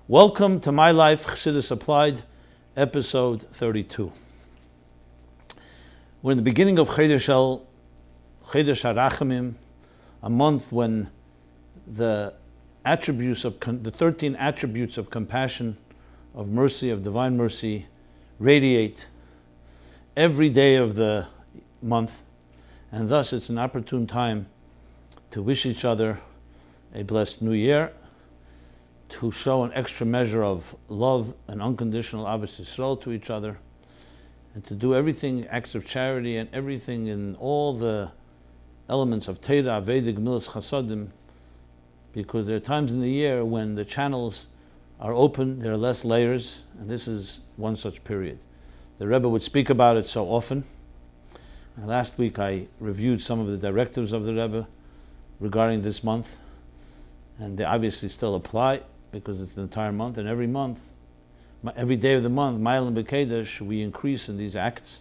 Welcome to MyLife, Chassidus Applied, episode 32. We're in the beginning of Chodesh HaRachamim, a month when the 13 attributes of compassion, of mercy, of divine mercy, radiate every day of the month, and thus it's an opportune time to wish each other a blessed new year, to show an extra measure of love and unconditional Avos Yisrael to each other, and to do everything, acts of charity and everything in all the elements of Torah, Vedic, Milas, Chasadim, because there are times in the year when the channels are open, there are less layers, and this is one such period. The Rebbe would speak about it so often. And last week I reviewed some of the directives of the Rebbe regarding this month, and they obviously still apply, because it's the entire month, and every month, every day of the month, MyLife, we increase in these acts,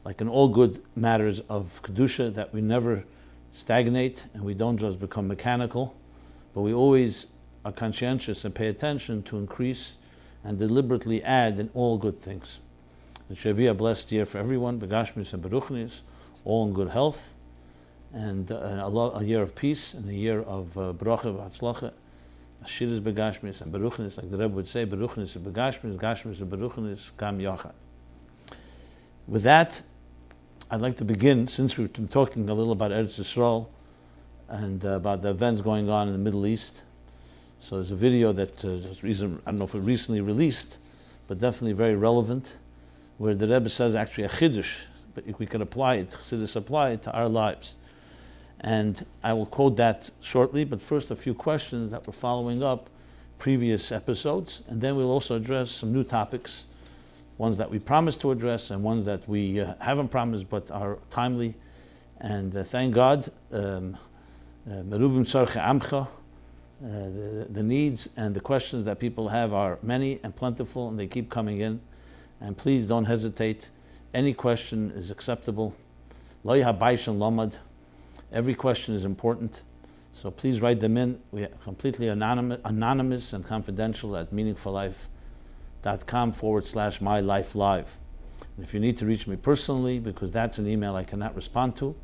like in all good matters of Kedusha, that we never stagnate, and we don't just become mechanical, but we always are conscientious and pay attention to increase and deliberately add in all good things. It should be a blessed year for everyone, begashmis and beruchnis, all in good health, and a year of peace, and a year of bracha v'hatzlacha, Chassidus begashmis and beruchnis, like the Rebbe would say, beruchnis and begashmis, gashmis and beruchnis, gam yachad. With that, I'd like to begin, since we've been talking a little about Eretz Yisrael and about the events going on in the Middle East. So there's a video that I don't know if it recently released, but definitely very relevant, where the Rebbe says actually a chiddush, but we can apply it, Chassidus Applied, to our lives. And I will quote that shortly, but first a few questions that we're following up previous episodes, and then we'll also address some new topics, ones that we promised to address and ones that we haven't promised but are timely. And thank God, the needs and the questions that people have are many and plentiful, and they keep coming in. And please don't hesitate. Any question is acceptable. Lo yahabaishan lomad. Every question is important, so please write them in. We are completely anonymous and confidential at meaningfullife.com/MyLifeLive. And if you need to reach me personally, because that's an email I cannot respond to,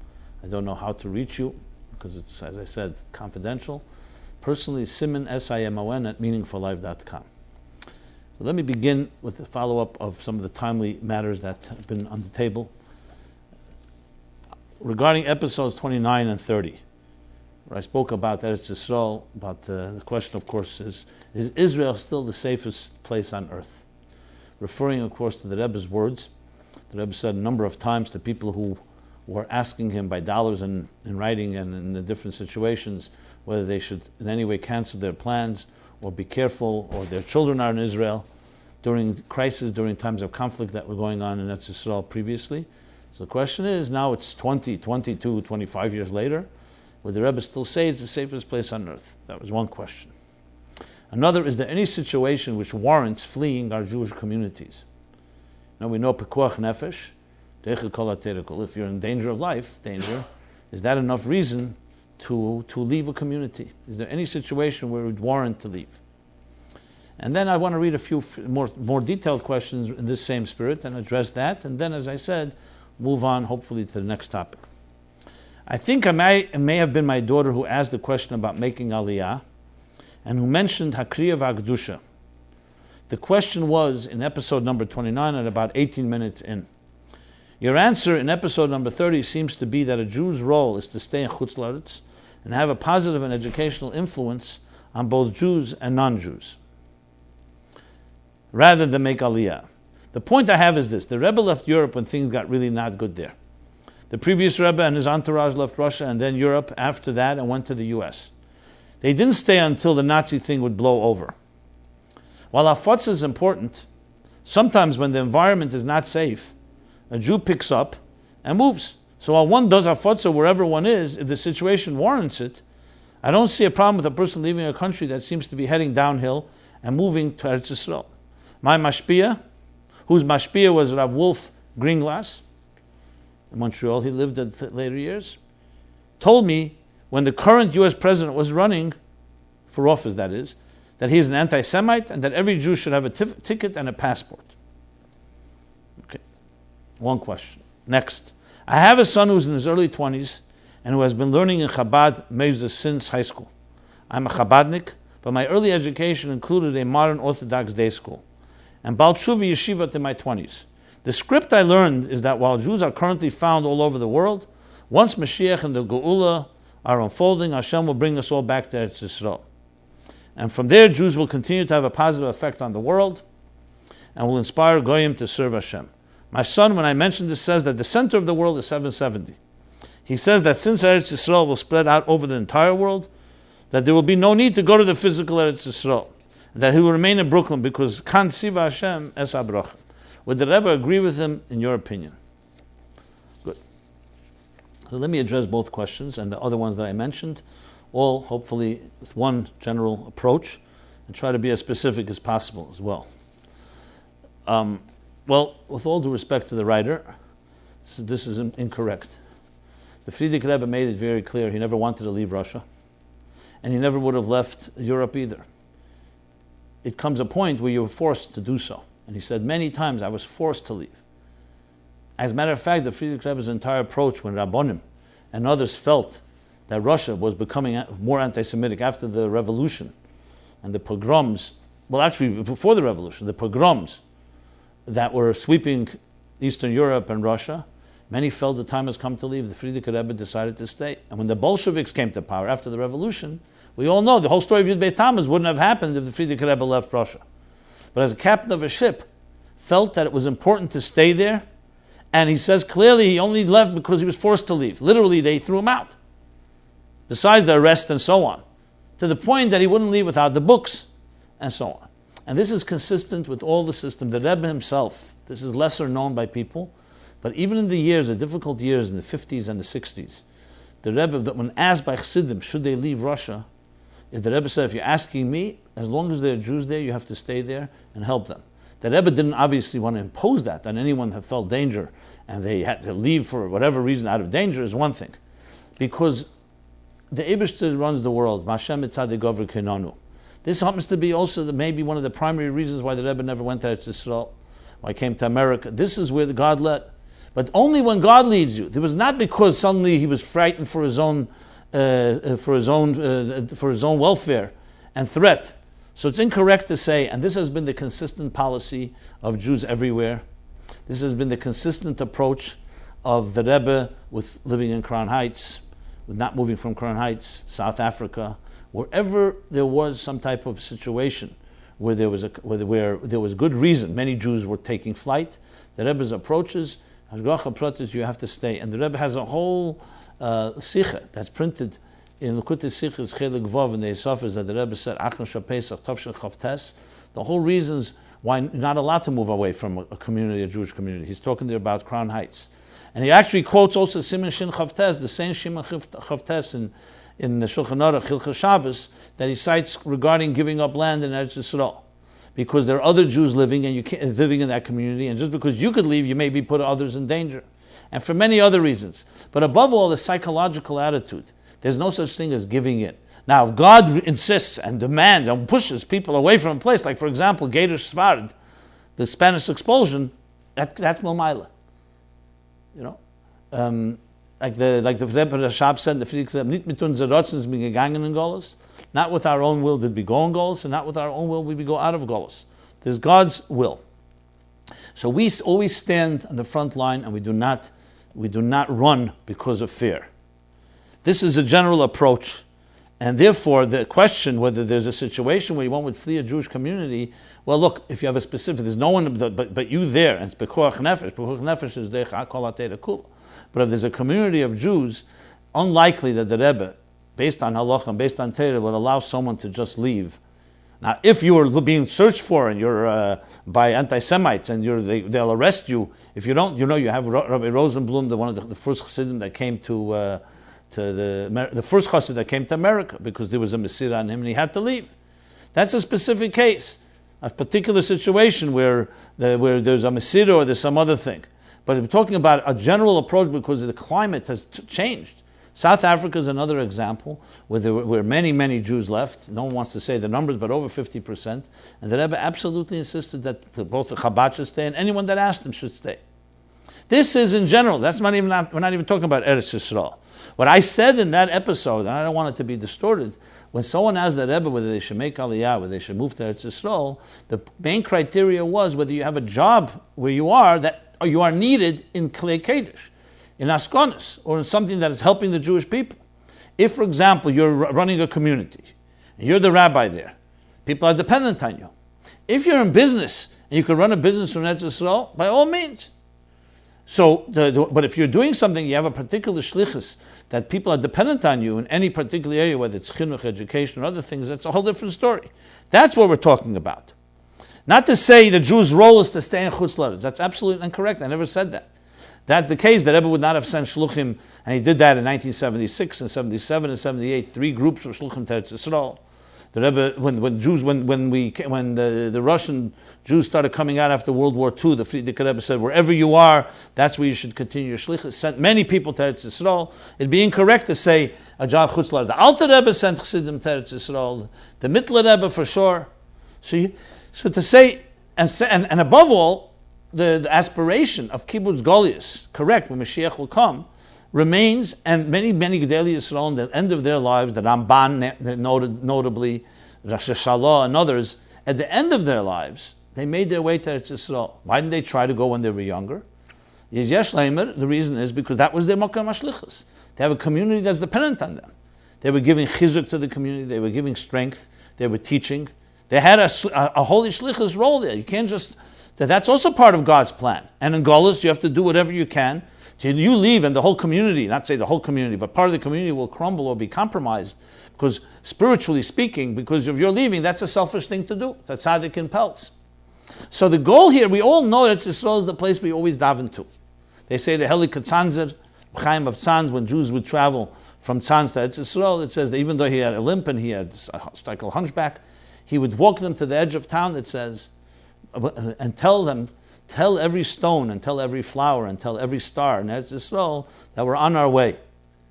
I don't know how to reach you, because it's, as I said, confidential. Personally, Simon, SIMON, at meaningfullife.com. So let me begin with the follow-up of some of the timely matters that have been on the table. Regarding episodes 29 and 30, where I spoke about Eretz Yisrael, about the question, of course, is Israel still the safest place on earth? Referring, of course, to the Rebbe's words. The Rebbe said a number of times to people who were asking him by dollars in writing and in the different situations whether they should in any way cancel their plans or be careful, or their children are in Israel during crisis, during times of conflict that were going on in Eretz Yisrael previously. So the question is, now it's 20, 22, 25 years later, would the Rebbe still say it's the safest place on earth? That was one question. Another, is there any situation which warrants fleeing our Jewish communities? Now we know pekuach nefesh, if you're in danger of life, is that enough reason to leave a community? Is there any situation where it would warrant to leave? And then I want to read a few more detailed questions in this same spirit and address that, and then, as I said, move on hopefully to the next topic. I think it may have been my daughter who asked the question about making aliyah and who mentioned Hakriya v'Hakdusha. The question was in episode number 29 at about 18 minutes in. Your answer in episode number 30 seems to be that a Jew's role is to stay in Chutz La'aretz and have a positive and educational influence on both Jews and non-Jews, rather than make aliyah. The point I have is this: the Rebbe left Europe when things got really not good there. The previous Rebbe and his entourage left Russia and then Europe after that and went to the US. They didn't stay until the Nazi thing would blow over. While hafotza is important, sometimes when the environment is not safe, a Jew picks up and moves. So while one does hafotza wherever one is, if the situation warrants it, I don't see a problem with a person leaving a country that seems to be heading downhill and moving to Eretz Yisrael. My mashpia, whose mashpia was Rav Wolf Greenglass in Montreal, he lived in later years, told me when the current US president was running for office, that is, that he is an anti-Semite, and that every Jew should have a ticket and a passport. Okay, one question. Next. I have a son who's in his early 20s and who has been learning in Chabad Mezuzah since high school. I'm a Chabadnik, but my early education included a modern Orthodox day school and Baal Tshuva yeshiva in my 20s. The script I learned is that while Jews are currently found all over the world, once Mashiach and the Geula are unfolding, Hashem will bring us all back to Eretz Yisrael. And from there, Jews will continue to have a positive effect on the world and will inspire Goyim to serve Hashem. My son, when I mentioned this, says that the center of the world is 770. He says that since Eretz Yisrael will spread out over the entire world, that there will be no need to go to the physical Eretz Yisrael, that he will remain in Brooklyn because Kan Siva Hashem es Abrachim. Would the Rebbe agree with him in your opinion? Good. So let me address both questions and the other ones that I mentioned, all hopefully with one general approach, and try to be as specific as possible as well. Well, with all due respect to the writer, this is incorrect. The Frierdiker Rebbe made it very clear he never wanted to leave Russia, and he never would have left Europe either. It comes a point where you're forced to do so. And he said many times, I was forced to leave. As a matter of fact, the Frierdiker Rebbe's entire approach when Rabbonim and others felt that Russia was becoming more anti-Semitic after the revolution and the pogroms, well actually before the revolution, the pogroms that were sweeping Eastern Europe and Russia, many felt the time has come to leave. The Frierdiker Rebbe decided to stay. And when the Bolsheviks came to power after the revolution, we all know the whole story of Yud Beit Tammuz wouldn't have happened if the Frierdiker Rebbe left Russia. But as a captain of a ship, felt that it was important to stay there, and he says clearly he only left because he was forced to leave. Literally, they threw him out, besides the arrest and so on, to the point that he wouldn't leave without the books and so on. And this is consistent with all the system. The Rebbe himself, this is lesser known by people, but even in the years, the difficult years in the 50s and the 60s, the Rebbe, when asked by Chassidim, should they leave Russia, if the Rebbe said, if you're asking me, as long as there are Jews there, you have to stay there and help them. The Rebbe didn't obviously want to impose that on anyone that felt danger and they had to leave for whatever reason out of danger is one thing. Because the Eibishter runs the world. Mashem Mitzadei Govri Kenanu. This happens to be also maybe one of the primary reasons why the Rebbe never went to Eretz Yisrael, why he came to America. This is where God led. But only when God leads you. It was not because suddenly he was frightened for his own welfare and threat. So it's incorrect to say, and this has been the consistent policy of Jews everywhere. This has been the consistent approach of the Rebbe with living in Crown Heights, with not moving from Crown Heights, South Africa, wherever there was some type of situation where there was good reason. Many Jews were taking flight. The Rebbe's approaches, Hashgacha Pratis, you have to stay. And the Rebbe has a whole Sikha that's printed in Likutei Sichos Chelik Vav in the Yisafos that the Rebbe said, Achon Shapesach Tavshin Chavtes, the whole reasons why you're not allowed to move away from a community, a Jewish community. He's talking there about Crown Heights. And he actually quotes also Siman Shin Chavtes, the same Shimon Chavtes in the Shulchan Aruch, Hilchos Shabbos, that he cites regarding giving up land in Eretz Yisrael. Because there are other Jews living and living in that community, and just because you could leave, you may be put others in danger. And for many other reasons. But above all, the psychological attitude. There's no such thing as giving in. Now, if God insists and demands and pushes people away from a place, like for example, Geirush Sfard, the Spanish expulsion, that's Milmaila. You know? Like the Rebbe Rashab said, not with our own will did we go in Golos, and not with our own will did we go out of Golos. There's God's will. So we always stand on the front line, and we do not run because of fear. This is a general approach, and therefore the question whether there's a situation where one would flee a Jewish community, well, look, if you have a specific, there's no one but you there, and it's Bekuach Nefesh is Decha Kol HaTeira Kula. But if there's a community of Jews, unlikely that the Rebbe, based on Halacha and based on Torah, would allow someone to just leave. Now, if you are being searched for and you're by anti-Semites and they'll arrest you, if you don't, you have Rabbi Rosenblum, one of the first Chassidim that came to the first Chassid that came to America because there was a Mesira on him and he had to leave. That's a specific case, a particular situation where there's a Mesira or there's some other thing. But we're talking about a general approach because the climate has changed. South Africa is another example where there were many, many Jews left. No one wants to say the numbers, but over 50%. And the Rebbe absolutely insisted that both the Chabad should stay and anyone that asked them should stay. This is in general. We're not even talking about Eretz Yisrael. What I said in that episode, and I don't want it to be distorted, when someone asked the Rebbe whether they should make Aliyah, whether they should move to Eretz Yisrael, the main criteria was whether you have a job where you are, that or you are needed in Klei Kodesh, in Askonis, or in something that is helping the Jewish people. If, for example, you're running a community, and you're the rabbi there, people are dependent on you. If you're in business, and you can run a business from Eretz Yisrael, by all means. So, but if you're doing something, you have a particular shlichus that people are dependent on you in any particular area, whether it's chinuch, education, or other things, that's a whole different story. That's what we're talking about. Not to say the Jew's role is to stay in Chutz La'aretz. That's absolutely incorrect. I never said that. That's the case. The Rebbe would not have sent shluchim, and he did that in 1976 and 77 and 78. 3 groups of shluchim to Eretz Yisrael. The Rebbe, when the Russian Jews started coming out after World War II, the Frierdiker Rebbe said, wherever you are, that's where you should continue your shlichus. Sent many people to Eretz Yisrael. It'd be incorrect to say a job Chutz La'aretz. The Alter Rebbe sent Chassidim to Eretz Yisrael. The Mittler Rebbe for sure. So to say, and above all, the aspiration of Kibbutz Goliath, correct, when Mashiach will come, remains, and many Gedolei Yisrael, in the end of their lives, the Ramban notably, Rosh Hashanah and others, at the end of their lives, they made their way to Eretz Yisrael. Why didn't they try to go when they were younger? The reason is because that was their Makam HaShlichus. They have a community that's dependent on them. They were giving chizuk to the community, they were giving strength, they were teaching. They had a holy shlichus role there. You can't just, that's also part of God's plan. And in Golus, you have to do whatever you can. Till you leave and the whole community, not say the whole community, but part of the community will crumble or be compromised, because spiritually speaking, because of your leaving, that's a selfish thing to do. That's tzaddik in pelts. So the goal here, we all know that Yisrael is the place we always daven to. They say the healthiest Tzanzer, Chaim of Tzanz, when Jews would travel from Tzanz to Eretz Yisrael, it says that even though he had a limp and he had a hunchback, he would walk them to the edge of town, it says, and tell every stone and tell every flower and tell every star in Eretz Yisrael that we're on our way.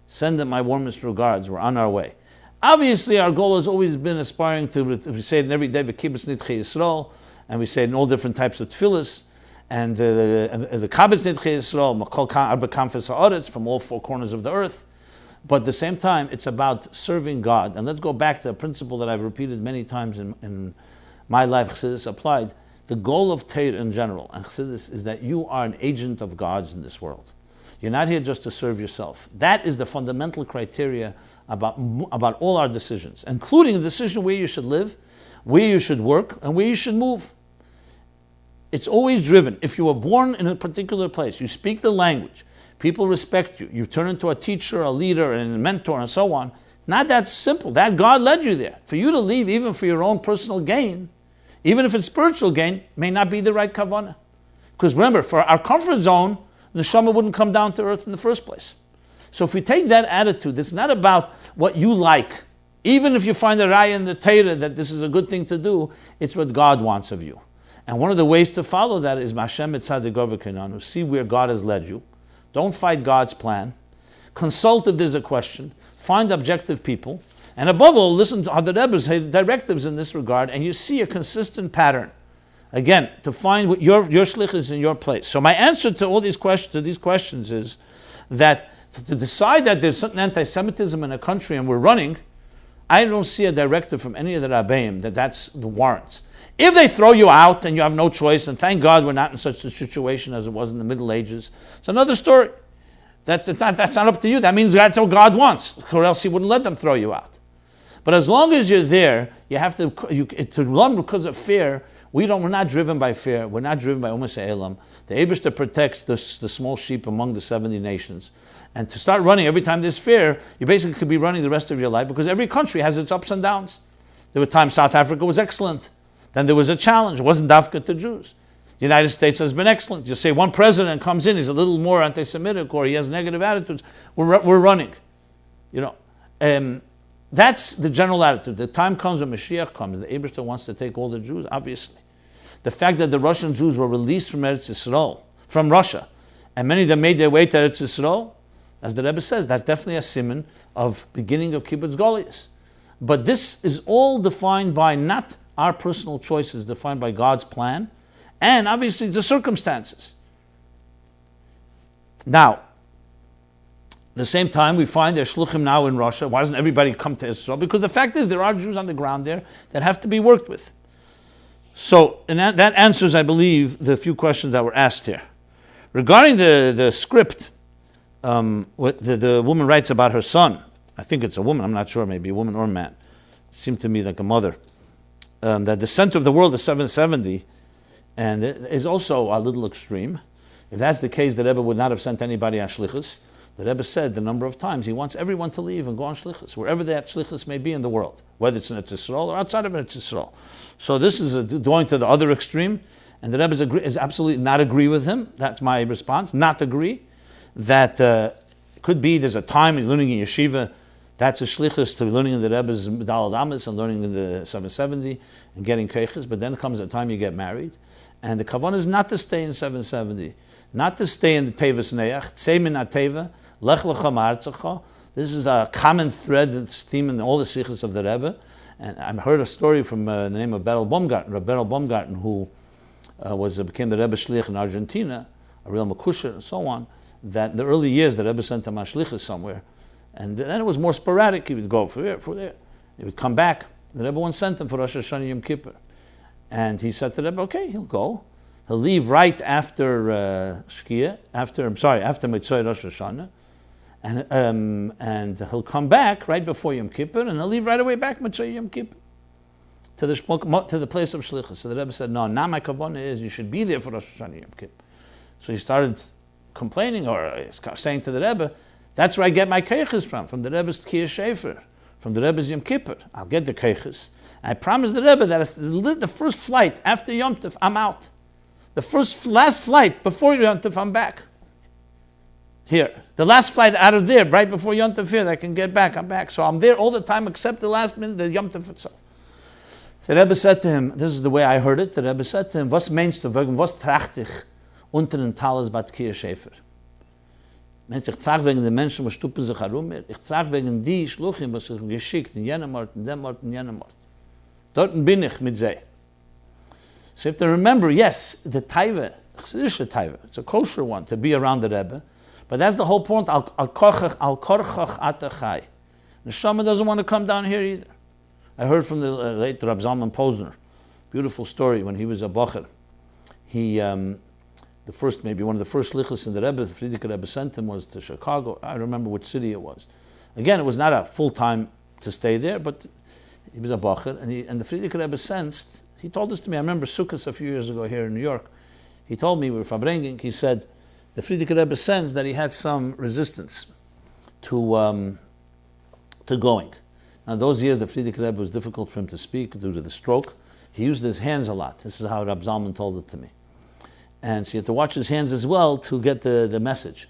Send them my warmest regards, we're on our way. Obviously, our goal has always been aspiring to, we say it every day, V'kibbutz nidchei Yisrael, and we say it in all different types of tefillas, and the Kabbutz nidchei Yisrael, Makol Arba Kamfes Ha'aretz, from all 4 corners of the earth. But at the same time, it's about serving God. And let's go back to a principle that I've repeated many times in MyLife, Chassidus Applied. The goal of Torah in general, and Chassidus, is that you are an agent of God's in this world. You're not here just to serve yourself. That is the fundamental criteria about all our decisions, including the decision where you should live, where you should work, and where you should move. It's always driven. If you were born in a particular place, you speak the language, people respect you, you turn into a teacher, a leader, and a mentor, and so on. Not that simple. That God led you there. For you to leave, even for your own personal gain, even if it's spiritual gain, may not be the right kavanah. Because remember, for our comfort zone, the neshama wouldn't come down to earth in the first place. So if we take that attitude, it's not about what you like. Even if you find a raya in the Torah that this is a good thing to do, it's what God wants of you. And one of the ways to follow that is Mashem Etzadeh Governor, see where God has led you. Don't fight God's plan. Consult if there's a question. Find objective people. And above all, listen to other Rebbe's directives in this regard, and you see a consistent pattern. Again, to find what your shlich is in your place. So my answer to all these questions is that to decide that there's certain anti-Semitism in a country and we're running, I don't see a directive from any of the Rabbeim that's the warrants. If they throw you out and you have no choice, and thank God we're not in such a situation as it was in the Middle Ages, it's another story. That's not up to you. That means that's what God wants, or else He wouldn't let them throw you out. But as long as you're there, you have to run because of fear. We're not driven by fear. We're not driven by Umas Elam. The Eibishter protects the small sheep among the 70 nations. And to start running every time there's fear, you basically could be running the rest of your life, because every country has its ups and downs. There were times South Africa was excellent. Then there was a challenge. It wasn't dafka to Jews. The United States has been excellent. You say one president comes in, he's a little more anti-Semitic, or he has negative attitudes. We're running. That's the general attitude. The time comes when Mashiach comes. The Eibishter wants to take all the Jews, obviously. The fact that the Russian Jews were released from Eretz Yisrael, from Russia, and many of them made their way to Eretz Yisrael, as the Rebbe says, that's definitely a siman of beginning of kibbutz golius. But this is all defined by not our personal choices, defined by God's plan, and obviously the circumstances. Now, at the same time, we find there's shluchim now in Russia. Why doesn't everybody come to Israel? Because the fact is there are Jews on the ground there that have to be worked with. So, and that answers, I believe, the few questions that were asked here. Regarding the script, what the woman writes about her son. I think it's a woman, I'm not sure, maybe a woman or a man. It seemed to me like a mother. That the center of the world is 770, and it is also a little extreme. If that's the case, the Rebbe would not have sent anybody on shlichus. The Rebbe said the number of times he wants everyone to leave and go on shlichus, wherever that shlichus may be in the world, whether it's in Eretz Yisrael or outside of Eretz Yisrael. So this is going to the other extreme, and the Rebbe is absolutely not agree with him. That's my response, not agree. That could be there's a time he's learning in yeshiva, that's a shlichus to learning in the Rebbe's Daled Amos and learning in the 770 and getting keiches, but then comes a time you get married, and the kavanah is not to stay in 770, not to stay in the Tevis Neach, Tzei min HaTeva, Lech Lecha Ma'artzecha. This is a common thread that's theme in all the sichos of the Rebbe, and I heard a story from the name of Berel Baumgarten, Rabbi Berel Baumgarten, who became the Rebbe shlich in Argentina, a real makusha and so on, that in the early years the Rebbe sent him on shlichus somewhere, and then it was more sporadic. He would go for there. He would come back. The Rebbe once sent him for Rosh Hashanah Yom Kippur, and he said to the Rebbe, okay, he'll go. He'll leave right after Shkia, after Mitzvah Rosh Hashanah, and he'll come back right before Yom Kippur, and he'll leave right away back Mitzvah Yom Kippur to the place of shlichus. So the Rebbe said, no, now my kavanah is you should be there for Rosh Hashanah Yom Kippur. So he started complaining or saying to the Rebbe, that's where I get my keiches from the Rebbe's Tkiyah Shefer, from the Rebbe's Yom Kippur. I'll get the keiches. I promised the Rebbe that the first flight after Yom Tov, I'm out. The last flight before Yom Tov, I'm back. Here. The last flight out of there, right before Yom Tov here, I can get back, I'm back. So I'm there all the time except the last minute, the Yom Tov itself. The Rebbe said to him, this is the way I heard it, the Rebbe said to him, was meinst du, was tracht dich unter den Talis bei Tkiyah Shefer? Ich trage wegen den Menschen, was stuppen sich herum. Ich trage wegen die Schluchim, was ich geschickt in jenem Ort, in dem Ort, in jenem Ort. Dort bin ich mit sie. So you have to remember, yes, the taiva, Chassidus taiva, it's a kosher one to be around the Rebbe, but that's the whole point. Al korchach atachai. The Neshama doesn't want to come down here either. I heard from the late Rab Zalman Posner, beautiful story when he was a bacher. He maybe one of the first lichus in the Rebbe, the Frierdiker Rebbe sent him was to Chicago. I remember which city it was. Again, it was not a full time to stay there, but he was a bacher, and the Frierdiker Rebbe sensed. He told this to me. I remember Sukkot a few years ago here in New York. He told me we were farbringing. He said the Frierdiker Rebbe sensed that he had some resistance to going. Now those years the Frierdiker Rebbe was difficult for him to speak due to the stroke. He used his hands a lot. This is how Rab Zalman told it to me. And so he had to watch his hands as well to get the message.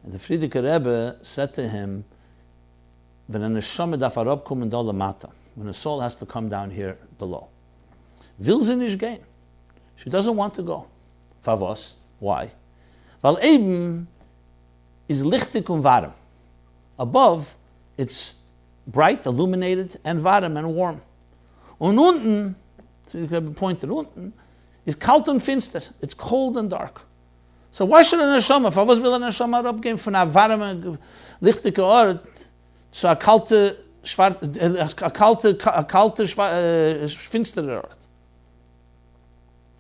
And the Frierdiker Rebbe said to him, when a soul has to come down here below. Will sie nicht gehen. She doesn't want to go. Favos. Why? Weil eben is lichtig und warm. Above, it's bright, illuminated, and warm and warm. Und unten, Frierdiker Rebbe pointed, unten, is kalt und finster. It's cold and dark. So why should a neshama? For was will a neshama abgehen von a warme, lichtige Ort zu a kalte, finstere Ort?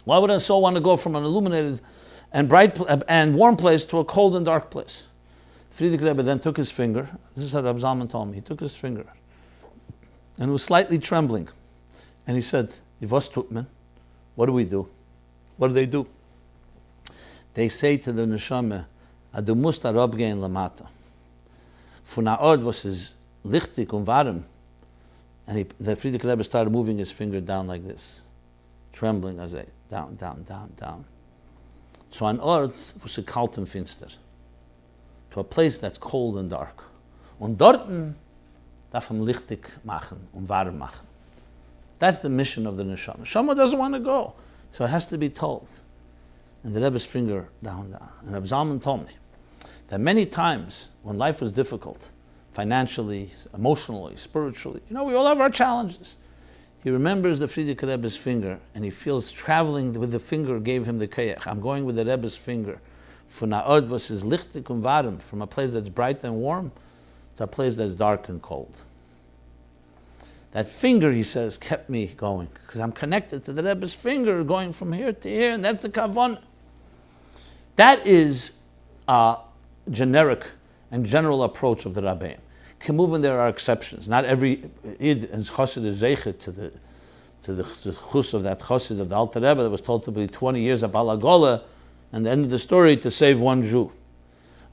Why would a soul want to go from an illuminated and bright and warm place to a cold and dark place? Frierdiker Rebbe then took his finger. This is what Rab Zalman told me. He took his finger and was slightly trembling, and he said, "Was tut man? What do we do? What do they do? They say to the neshama, "Du musst herabgehen lamata." Von a Ort was is lichtig und warm, and the Frierdiker Rebbe started moving his finger down like this, trembling as down, down, down, down. So an Ort was a kalt und finster, to a place that's cold and dark. Und dorten darf lichtig machen und warm machen. That's the mission of the neshama. Neshama doesn't want to go, so it has to be told. And the Rebbe's finger down. And Reb Zalman told me that many times when life was difficult, financially, emotionally, spiritually, we all have our challenges. He remembers the Frierdiker Rebbe's finger, and he feels traveling with the finger gave him the koyach. I'm going with the Rebbe's finger. From a place that's bright and warm to a place that's dark and cold. That finger, he says, kept me going, because I'm connected to the Rebbe's finger, going from here to here, and that's the kavanah. That is a generic and general approach of the Rabbeim. Kemuven, there are exceptions. Not every Id and Chassid is zeichet to the chus of that Chassid of the Alter Rebbe that was told to be 20 years of Balagola, and the end of the story to save one Jew.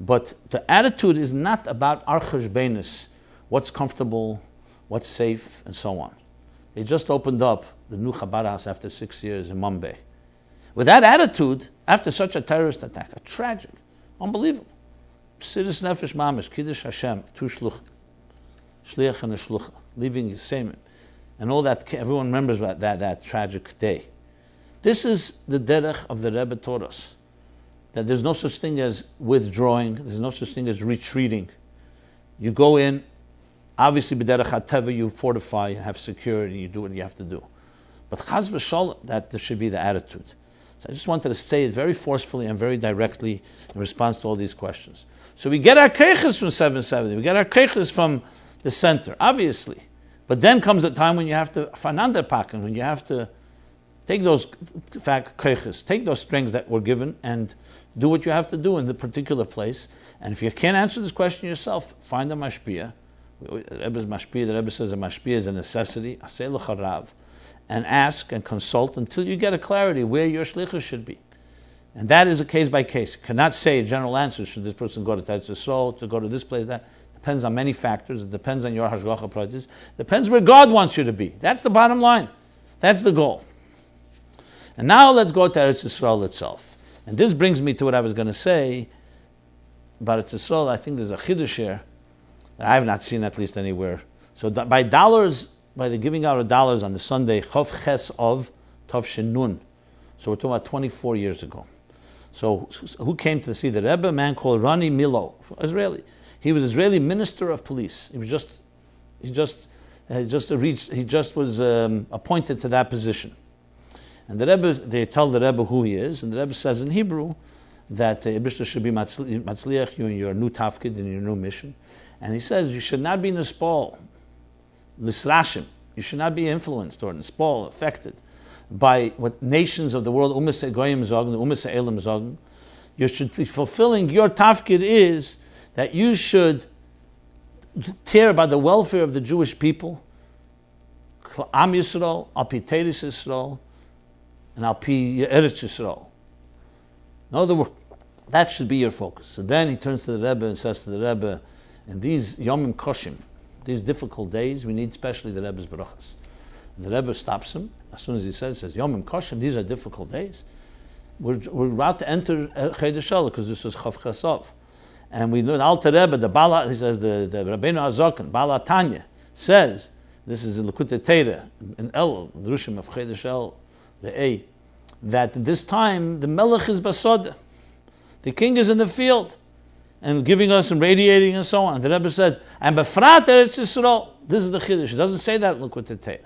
But the attitude is not about our cheshbenis, what's comfortable, what's safe, and so on. They just opened up the new Chabad house after 6 years in Mumbai. With that attitude, after such a terrorist attack, a tragic, unbelievable, Chassidus Nefesh Mamish, Kiddush Hashem, two shluch, shliach and a shlucha, leaving his semen, and all that. Everyone remembers that tragic day. This is the derech of the Rebbe taught us, that there's no such thing as withdrawing, there's no such thing as retreating. You go in, obviously b'derech hateva, you fortify, you have security, you do what you have to do. But chas v'shalom, that should be the attitude. So I just wanted to say it very forcefully and very directly in response to all these questions. So we get our keiches from 770, we get our keiches from the center, obviously. But then comes a time when you have to fananderpacken, when you have to take those keiches, take those strings that were given and do what you have to do in the particular place. And if you can't answer this question yourself, find a mashpia. The Rebbe says a mashpia is a necessity, aseh l'charav, and ask and consult until you get a clarity where your shlichus should be. And that is a case by case. You cannot say a general answer, should this person go to Eretz Yisrael, to go to this place, that. Depends on many factors. It depends on your hashgacha pratis. Depends where God wants you to be. That's the bottom line. That's the goal. And now let's go to Eretz Yisrael itself. And this brings me to what I was going to say about Eretz Yisrael. I think there's a chiddush here that I have not seen at least anywhere. So by dollars, by the giving out of dollars on the Sunday, Chof Ches of Tov Shenun. So we're talking about 24 years ago. So who came to see the Rebbe? A man called Rani Milo, Israeli. He was Israeli minister of police. He was appointed to that position. And the Rebbe, they tell the Rebbe who he is, and the Rebbe says in Hebrew that Ibishter should be matzliach, you in your new tafkid, in your new mission. And he says you should not be nispal, lisrashim. You should not be influenced or nispal, affected by what nations of the world, umas goyim zogen, umas elam zogen. You should be fulfilling your tafkid is that you should care about the welfare of the Jewish people, Am Yisrael, Al Pi Teres Yisrael, and Al Pi Eretz Yisrael. In other words, that should be your focus. So then he turns to the Rebbe and says to the Rebbe, in these Yomim Koshim, these difficult days, we need especially the Rebbe's brachas. The Rebbe stops him. As soon as he says Yomim Koshim, these are difficult days. We're about to enter Chedesh Elul because this is Chav Chesov. And we know the Alter Rebbe, he says, the Rabbeinu Azokan, Bala Tanya, says, this is in Likutei Torah, in El, the Rushim of Chedesh Elul, Re'ei, that this time the Melech is Basoda. The king is in the field and giving us and radiating and so on. The Rebbe says, and Befrat Eretz Yisrael, this is the Chiddush. It doesn't say that in Likutei Torah.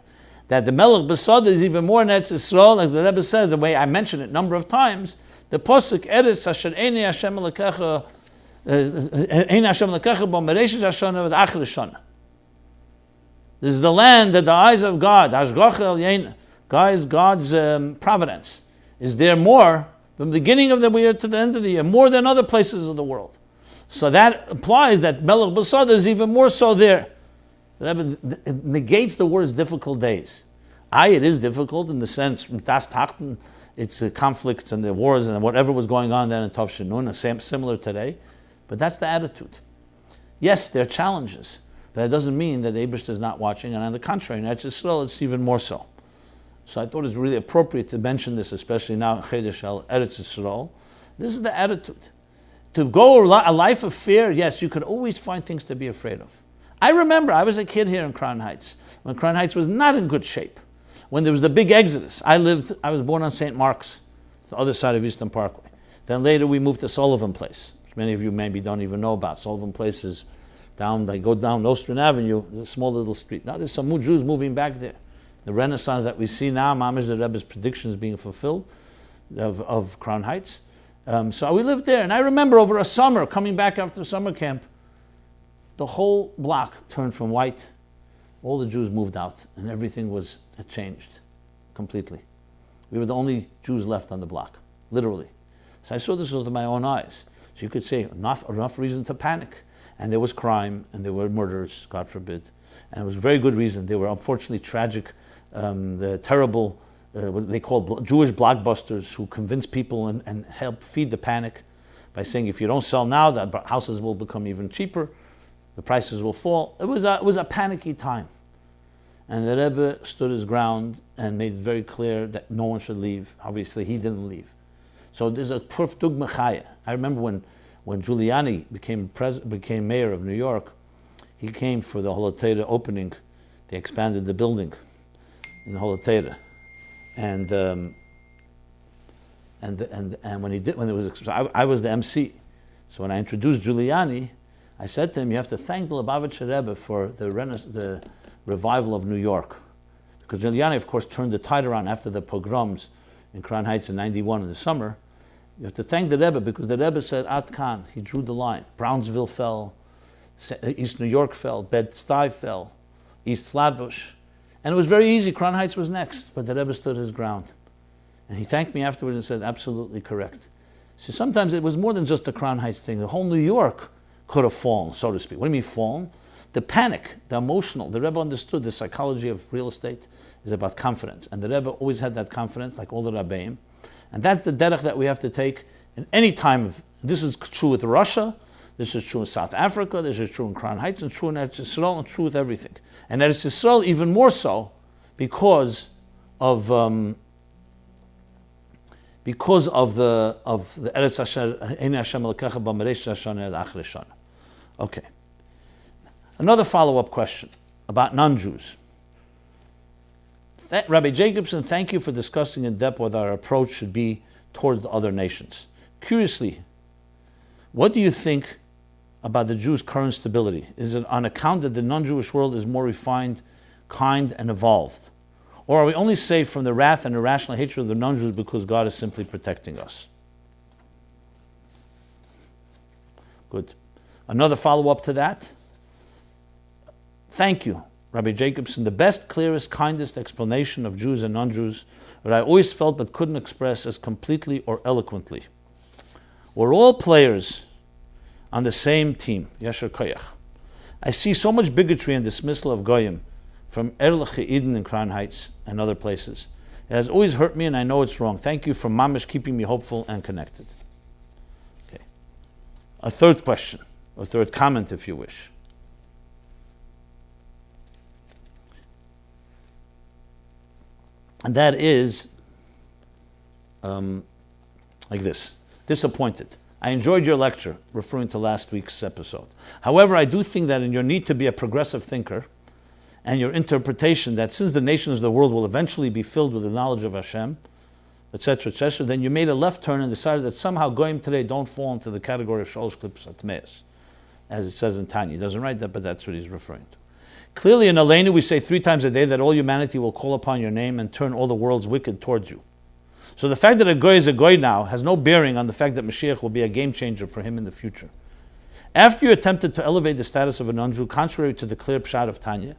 That the Melech Basoda is even more in Eretz Yisrael, like the Rebbe says, the way I mentioned it a number of times, the Posuk Eretz Asher Eini Hashem Lekecha, this is the land that the eyes of God, God's providence, is there more from the beginning of the year to the end of the year, more than other places of the world. So that implies that Melech Basada is even more so there. The Rebbe negates the words difficult days. It is difficult in the sense, it's the conflicts and the wars and whatever was going on then in Tov Shenun, similar today. But that's the attitude. Yes, there are challenges, but that doesn't mean that the Eibush is not watching, and on the contrary, in Eretz Yisrael, it's even more so. So I thought it was really appropriate to mention this, especially now in Chedesh Elul, Eretz Yisrael. This is the attitude. To go a life of fear, yes, you could always find things to be afraid of. I remember, I was a kid here in Crown Heights, when Crown Heights was not in good shape, when there was the big exodus. I was born on St. Mark's, the other side of Eastern Parkway. Then later we moved to Sullivan Place. which many of you maybe don't even know about. Sullivan Place is down, they go down Nostrand Avenue, there's a small little street. Now there's some more Jews moving back there. The Renaissance that we see now, Mamish the Rebbe's predictions being fulfilled of Crown Heights. So we lived there, and I remember over a summer, coming back after summer camp, the whole block turned from white. All the Jews moved out, and everything had changed completely. We were the only Jews left on the block, literally. So I saw this with my own eyes. So you could say, enough reason to panic. And there was crime, and there were murders, God forbid. And it was a very good reason. They were unfortunately tragic, the terrible, what they call Jewish blockbusters who convince people and help feed the panic by saying, if you don't sell now, the houses will become even cheaper, the prices will fall. It was a panicky time. And the Rebbe stood his ground and made it very clear that no one should leave. Obviously, he didn't leave. So there's a proof dugma chaya. I remember when Giuliani became mayor of New York, he came for the Holoteira opening. They expanded the building in the Holoteira, and I was the MC. So when I introduced Giuliani, I said to him, "You have to thank the Lubavitcher Rebbe for the revival of New York," because Giuliani, of course, turned the tide around after the pogroms in Crown Heights in '91 in the summer. You have to thank the Rebbe, because the Rebbe said, At Khan, he drew the line. Brownsville fell, East New York fell, Bed-Stuy fell, East Flatbush. And it was very easy, Crown Heights was next, but the Rebbe stood his ground. And he thanked me afterwards and said, absolutely correct. So sometimes it was more than just the Crown Heights thing. The whole New York could have fallen, so to speak. What do you mean fallen? The panic, the emotional. The Rebbe understood the psychology of real estate is about confidence. And the Rebbe always had that confidence, like all the Rabbeim. And that's the derech that we have to take in any time of. This is true with Russia, this is true in South Africa, this is true in Crown Heights, and true in Eretz Yisrael, and true with everything. And Eretz Yisrael even more so because of the Eretz Asher Ein Hashem Elokecha Ba Mereish Shana Ad Achre Shana. Okay. Another follow-up question about non-Jews. Rabbi Jacobson, thank you for discussing in depth what our approach should be towards the other nations. Curiously, what do you think about the Jews' current stability? Is it on account that the non-Jewish world is more refined, kind, and evolved? Or are we only safe from the wrath and irrational hatred of the non-Jews because God is simply protecting us? Good. Another follow-up to that. Thank you, Rabbi Jacobson, the best, clearest, kindest explanation of Jews and non-Jews that I always felt but couldn't express as completely or eloquently. We're all players on the same team, Yasher Koyach. I see so much bigotry and dismissal of Goyim from Erlich Eden in Crown Heights and other places. It has always hurt me and I know it's wrong. Thank you for Mamish keeping me hopeful and connected. Okay. A third question, or third comment if you wish. And that is like this. Disappointed. I enjoyed your lecture, referring to last week's episode. However, I do think that in your need to be a progressive thinker and your interpretation that since the nations of the world will eventually be filled with the knowledge of Hashem, etc., then you made a left turn and decided that somehow Goyim today don't fall into the category of Shalosh Klippos HaTmeis, as it says in Tanya. He doesn't write that, but that's what he's referring to. Clearly in Aleinu we say 3 times a day that all humanity will call upon your name and turn all the world's wicked towards you. So the fact that a goy is a goy now has no bearing on the fact that Mashiach will be a game changer for him in the future. After you attempted to elevate the status of a non-Jew contrary to the clear pshat of Tanya,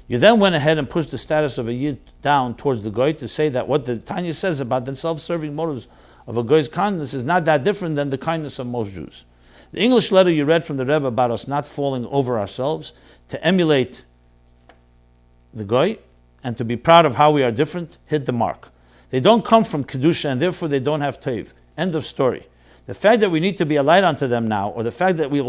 you then went ahead and pushed the status of a Yid down towards the goy to say that what the Tanya says about the self-serving motives of a goy's kindness is not that different than the kindness of most Jews. The English letter you read from the Rebbe about us not falling over ourselves to emulate the goy and to be proud of how we are different hit the mark. They don't come from Kedusha and therefore they don't have Teiv. End of story. The fact that we need to be a light unto them now, or the fact that they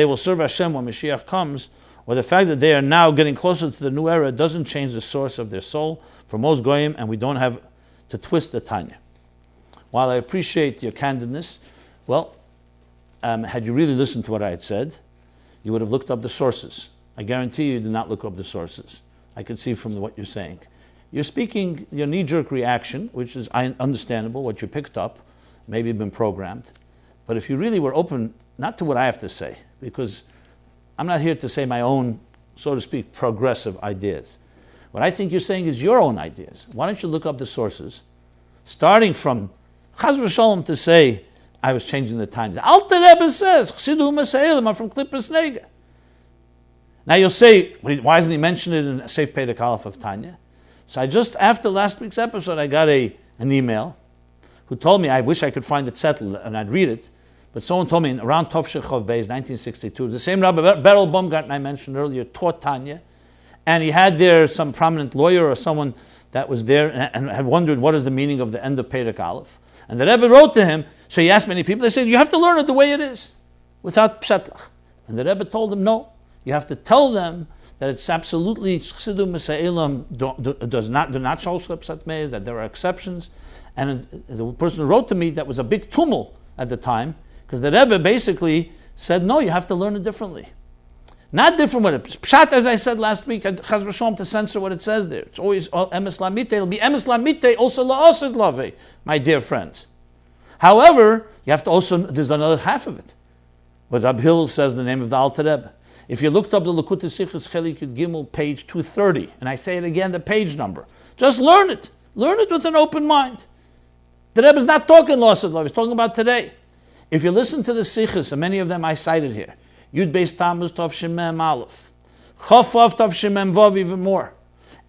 will serve Hashem when Mashiach comes, or the fact that they are now getting closer to the new era doesn't change the source of their soul for most goyim, and we don't have to twist the Tanya. While I appreciate your candidness, well, had you really listened to what I had said, you would have looked up the sources. I guarantee you did not look up the sources. I can see from what you're saying. You're speaking your knee-jerk reaction, which is understandable, what you picked up, maybe been programmed. But if you really were open, not to what I have to say, because I'm not here to say my own, so to speak, progressive ideas. What I think you're saying is your own ideas. Why don't you look up the sources, starting from Chas v'Shalom to say, I was changing the time. The Alter Rebbe says, Chasidu Maseilim, I'm from Klippas Nega. Now you'll say, why hasn't he mentioned it in Seif Perek Aleph of Tanya? So I just, after last week's episode, I got an email who told me, I wish I could find it settled and I'd read it, but someone told me around Tov Shechov Beis, 1962, the same Rabbi Beryl Baumgarten I mentioned earlier taught Tanya, and he had there some prominent lawyer or someone that was there and had wondered what is the meaning of the end of Perek Aleph. And the Rebbe wrote to him, so he asked many people, they said, you have to learn it the way it is, without pshetlach. And the Rebbe told him, no, you have to tell them that it's absolutely Chasidu Maseilim do not show Psat, that there are exceptions. And the person who wrote to me, that was a big tumult at the time, because the Rebbe basically said, no, you have to learn it differently. Not different with it. Pshat, as I said last week, Chas v'Shalom to censor what it says there. It's always emes lamite. It'll be emes lamite, also la'asid lave, my dear friends. However, you have to also, there's another half of it. What Rab Hillel says, the name of the Alter Rebbe. If you looked up the Likutei Sichos Chelik Yud Gimel, page 230, and I say it again, the page number, just learn it. Learn it with an open mind. The Rebbe is not talking la'asid lave, he's talking about today. If you listen to the Sichos, and many of them I cited here, Yud Beis Tammuz Tov Shemem Aleph, Chof Vav Tov Shemem Vav, even more,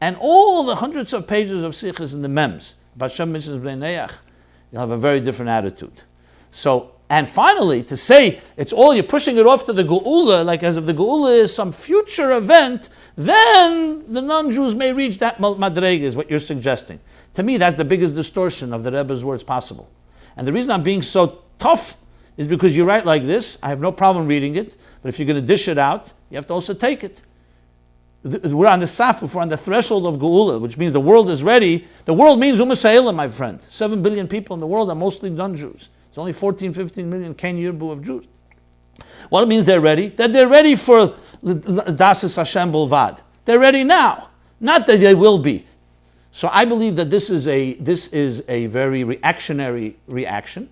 and all the hundreds of pages of Sichos in the Mems, Bashem Mishnas Bnei Neach, you'll have a very different attitude. So, and finally, to say it's all, you're pushing it off to the Geula, like as if the Geula is some future event, then the non-Jews may reach that madrega, is what you're suggesting. To me, that's the biggest distortion of the Rebbe's words possible. And the reason I'm being so tough is because you write like this, I have no problem reading it, but if you're going to dish it out, you have to also take it. We're on the safuf, we're on the threshold of Geula, which means the world is ready. The world means Umasayla, my friend. 7 billion people in the world are mostly non-Jews. It's only 14, 15 million Ken Yirbu of Jews. What it means they're ready? That they're ready for Dasis Hashem Bulvad. They're ready now, not that they will be. So I believe that this is a very reactionary reaction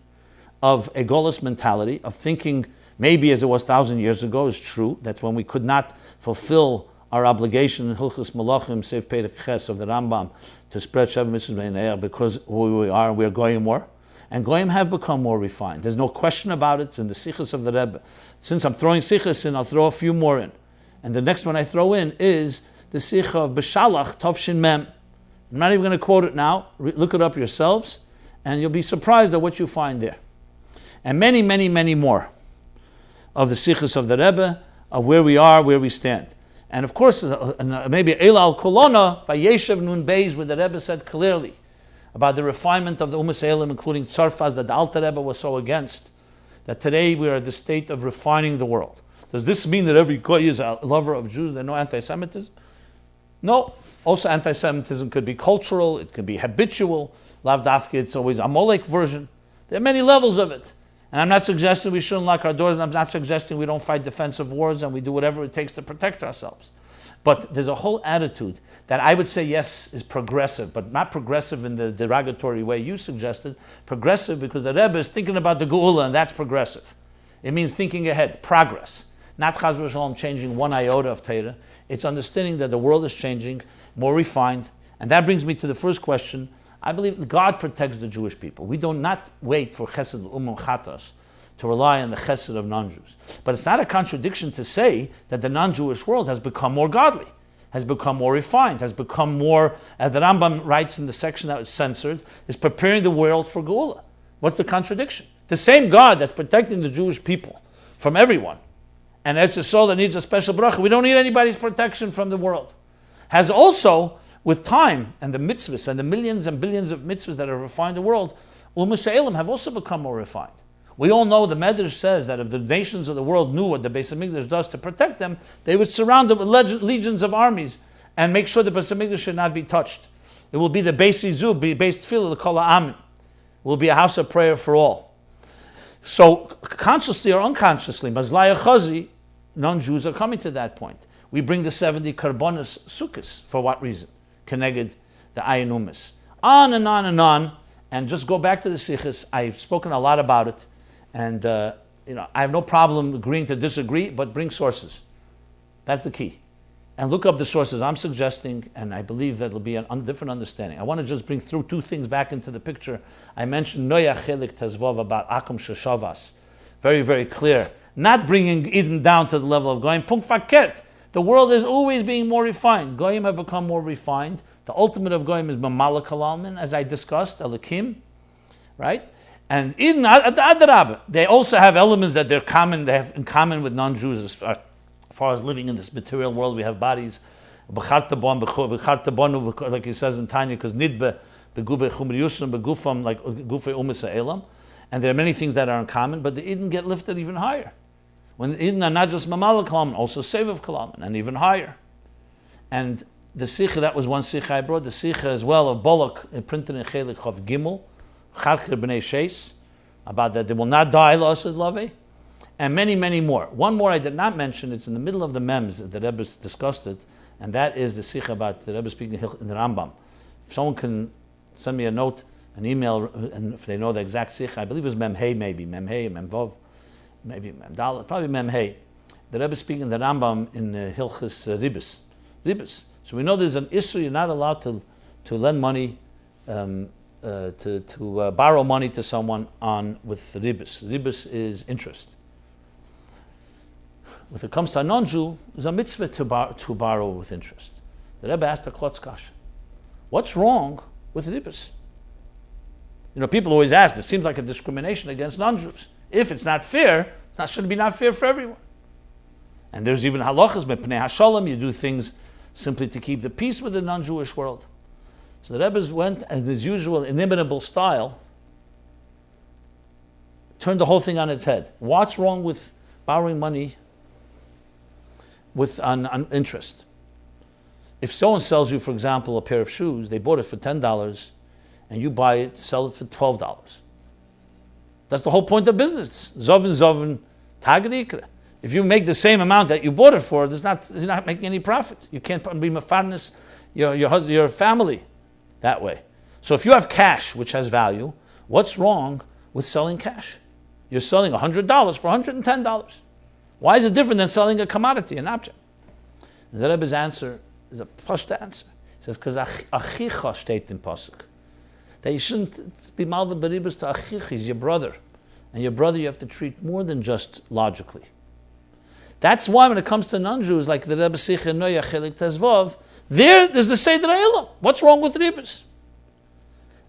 of a Golos mentality, of thinking maybe as it was 1,000 years ago is true. That's when we could not fulfill our obligation in Hilchos Malachim, Seif Perek Ches of the Rambam, to spread Sheva Mitzvahs Bnei Neach because who we are, we are Goyim more. And Goyim have become more refined. There's no question about it. It's in the Sichos of the Rebbe. Since I'm throwing Sichos in, I'll throw a few more in. And the next one I throw in is the Sicha of B'Shalach Tov Shin Mem. I'm not even going to quote it now. Look it up yourselves, and you'll be surprised at what you find there. And many, many, many more of the Sichos of the Rebbe, of where we are, where we stand. And of course, maybe Elal Kolona, Vayeshev Nun Beis, where the Rebbe said clearly about the refinement of the Umas Elim, including Tzarfaz, that the Alter Rebbe was so against, that today we are at the state of refining the world. Does this mean that every Goy is a lover of Jews? There's no anti-Semitism? No. Also, anti-Semitism could be cultural, it could be habitual. Lav Dafke, it's always a Molech version. There are many levels of it. And I'm not suggesting we shouldn't lock our doors, and I'm not suggesting we don't fight defensive wars and we do whatever it takes to protect ourselves. But there's a whole attitude that I would say, yes, is progressive, but not progressive in the derogatory way you suggested. Progressive because the Rebbe is thinking about the Geula, and that's progressive. It means thinking ahead, progress. Not Chas v'Shalom changing one iota of Torah. It's understanding that the world is changing, more refined. And that brings me to the first question. I believe God protects the Jewish people. We do not wait for Chesed Umum Chatas to rely on the Chesed of non-Jews. But it's not a contradiction to say that the non-Jewish world has become more godly, has become more refined, has become more, as the Rambam writes in the section that was censored, is preparing the world for Geula. What's the contradiction? The same God that's protecting the Jewish people from everyone, and it's a soul that needs a special bracha, we don't need anybody's protection from the world, has also, with time and the mitzvahs and the millions and billions of mitzvahs that have refined the world, Umas Elim have also become more refined. We all know the Medrash says that if the nations of the world knew what the Beis HaMikdash does to protect them, they would surround it with legions of armies and make sure the Beis HaMikdash should not be touched. It will be the Beis Yizub, be Beis Tefillah, the Kol Ha'amin. It will be a house of prayer for all. So, consciously or unconsciously, Mazlaya Chazi, non-Jews are coming to that point. We bring the 70 Karbonos Sukkos. For what reason? Keneged the Ayin Umis. On and on and on. And just go back to the Sichos. I've spoken a lot about it. And I have no problem agreeing to disagree, but bring sources. That's the key. And look up the sources I'm suggesting, and I believe that it'll be a different understanding. I want to just bring through two things back into the picture. I mentioned Noya Chelik Tezvov about Akum Sheshavas. Very, very clear. Not bringing Eden down to the level of Goyim. Punkt Fakert. The world is always being more refined. Goyim have become more refined. The ultimate of Goyim is Mamala Kalalman, as I discussed, Elikim, right? And Eden, Adarab, they also have elements that they have in common with non-Jews as far as living in this material world. We have bodies, like he says in Tanya, because Nidbe, Begube Chumri Yusum, Begufam, like Gufe Umisa Elam. And there are many things that are in common, but the Eden get lifted even higher. When the Eden are not just Mamala Kalalman, also Sevav Kalalman, and even higher. And the Sikha, that was one Sikha I brought, the Sikha as well of Bolok, printed in Chelik Chav Gimel, Charcher B'nei Sheis, about that they will not die, L'asad Lave, and many, many more. One more I did not mention, it's in the middle of the Mems, the Rebbe discussed it, and that is the Sikha about the Rebbe speaking in the Rambam. If someone can send me a note, an email, and if they know the exact Sikha, I believe it was Mem Hey maybe, Mem Hey, Mem Vov, maybe Mem Dal, probably Mem Hey. The Rebbe speaking in the Rambam in Hilchis Ribis. So we know there's an issue, you're not allowed to lend money, to borrow money to someone with ribis. Ribis is interest. When it comes to a non-Jew, there's a mitzvah to borrow with interest. The Rebbe asked a klotz kasha, what's wrong with ribis? People always ask, it seems like a discrimination against non-Jews. If it's not fair, it shouldn't be not fair for everyone. And there's even halachas, mepnei hashalom, you do things simply to keep the peace with the non-Jewish world. So the Rebbe went, as his usual inimitable style, turned the whole thing on its head. What's wrong with borrowing money with on interest? If someone sells you, for example, a pair of shoes, they bought it for $10, and you buy it, sell it for $12. That's the whole point of business. Zovin, Tagri. If you make the same amount that you bought it for, you're not making any profit. You can't be mafarnes your family that way. So if you have cash, which has value, what's wrong with selling cash? You're selling $100 for $110. Why is it different than selling a commodity, an object? And the Rebbe's answer is a pashta answer. He says, because achicha steht in pasuk. That you shouldn't be malva beribus to achicha, he's your brother. And your brother you have to treat more than just logically. That's why when it comes to non-Jews, like the Rebbe Sikha Noya Chelik Tezvov, there's the Seder Eilam. What's wrong with Ribbis?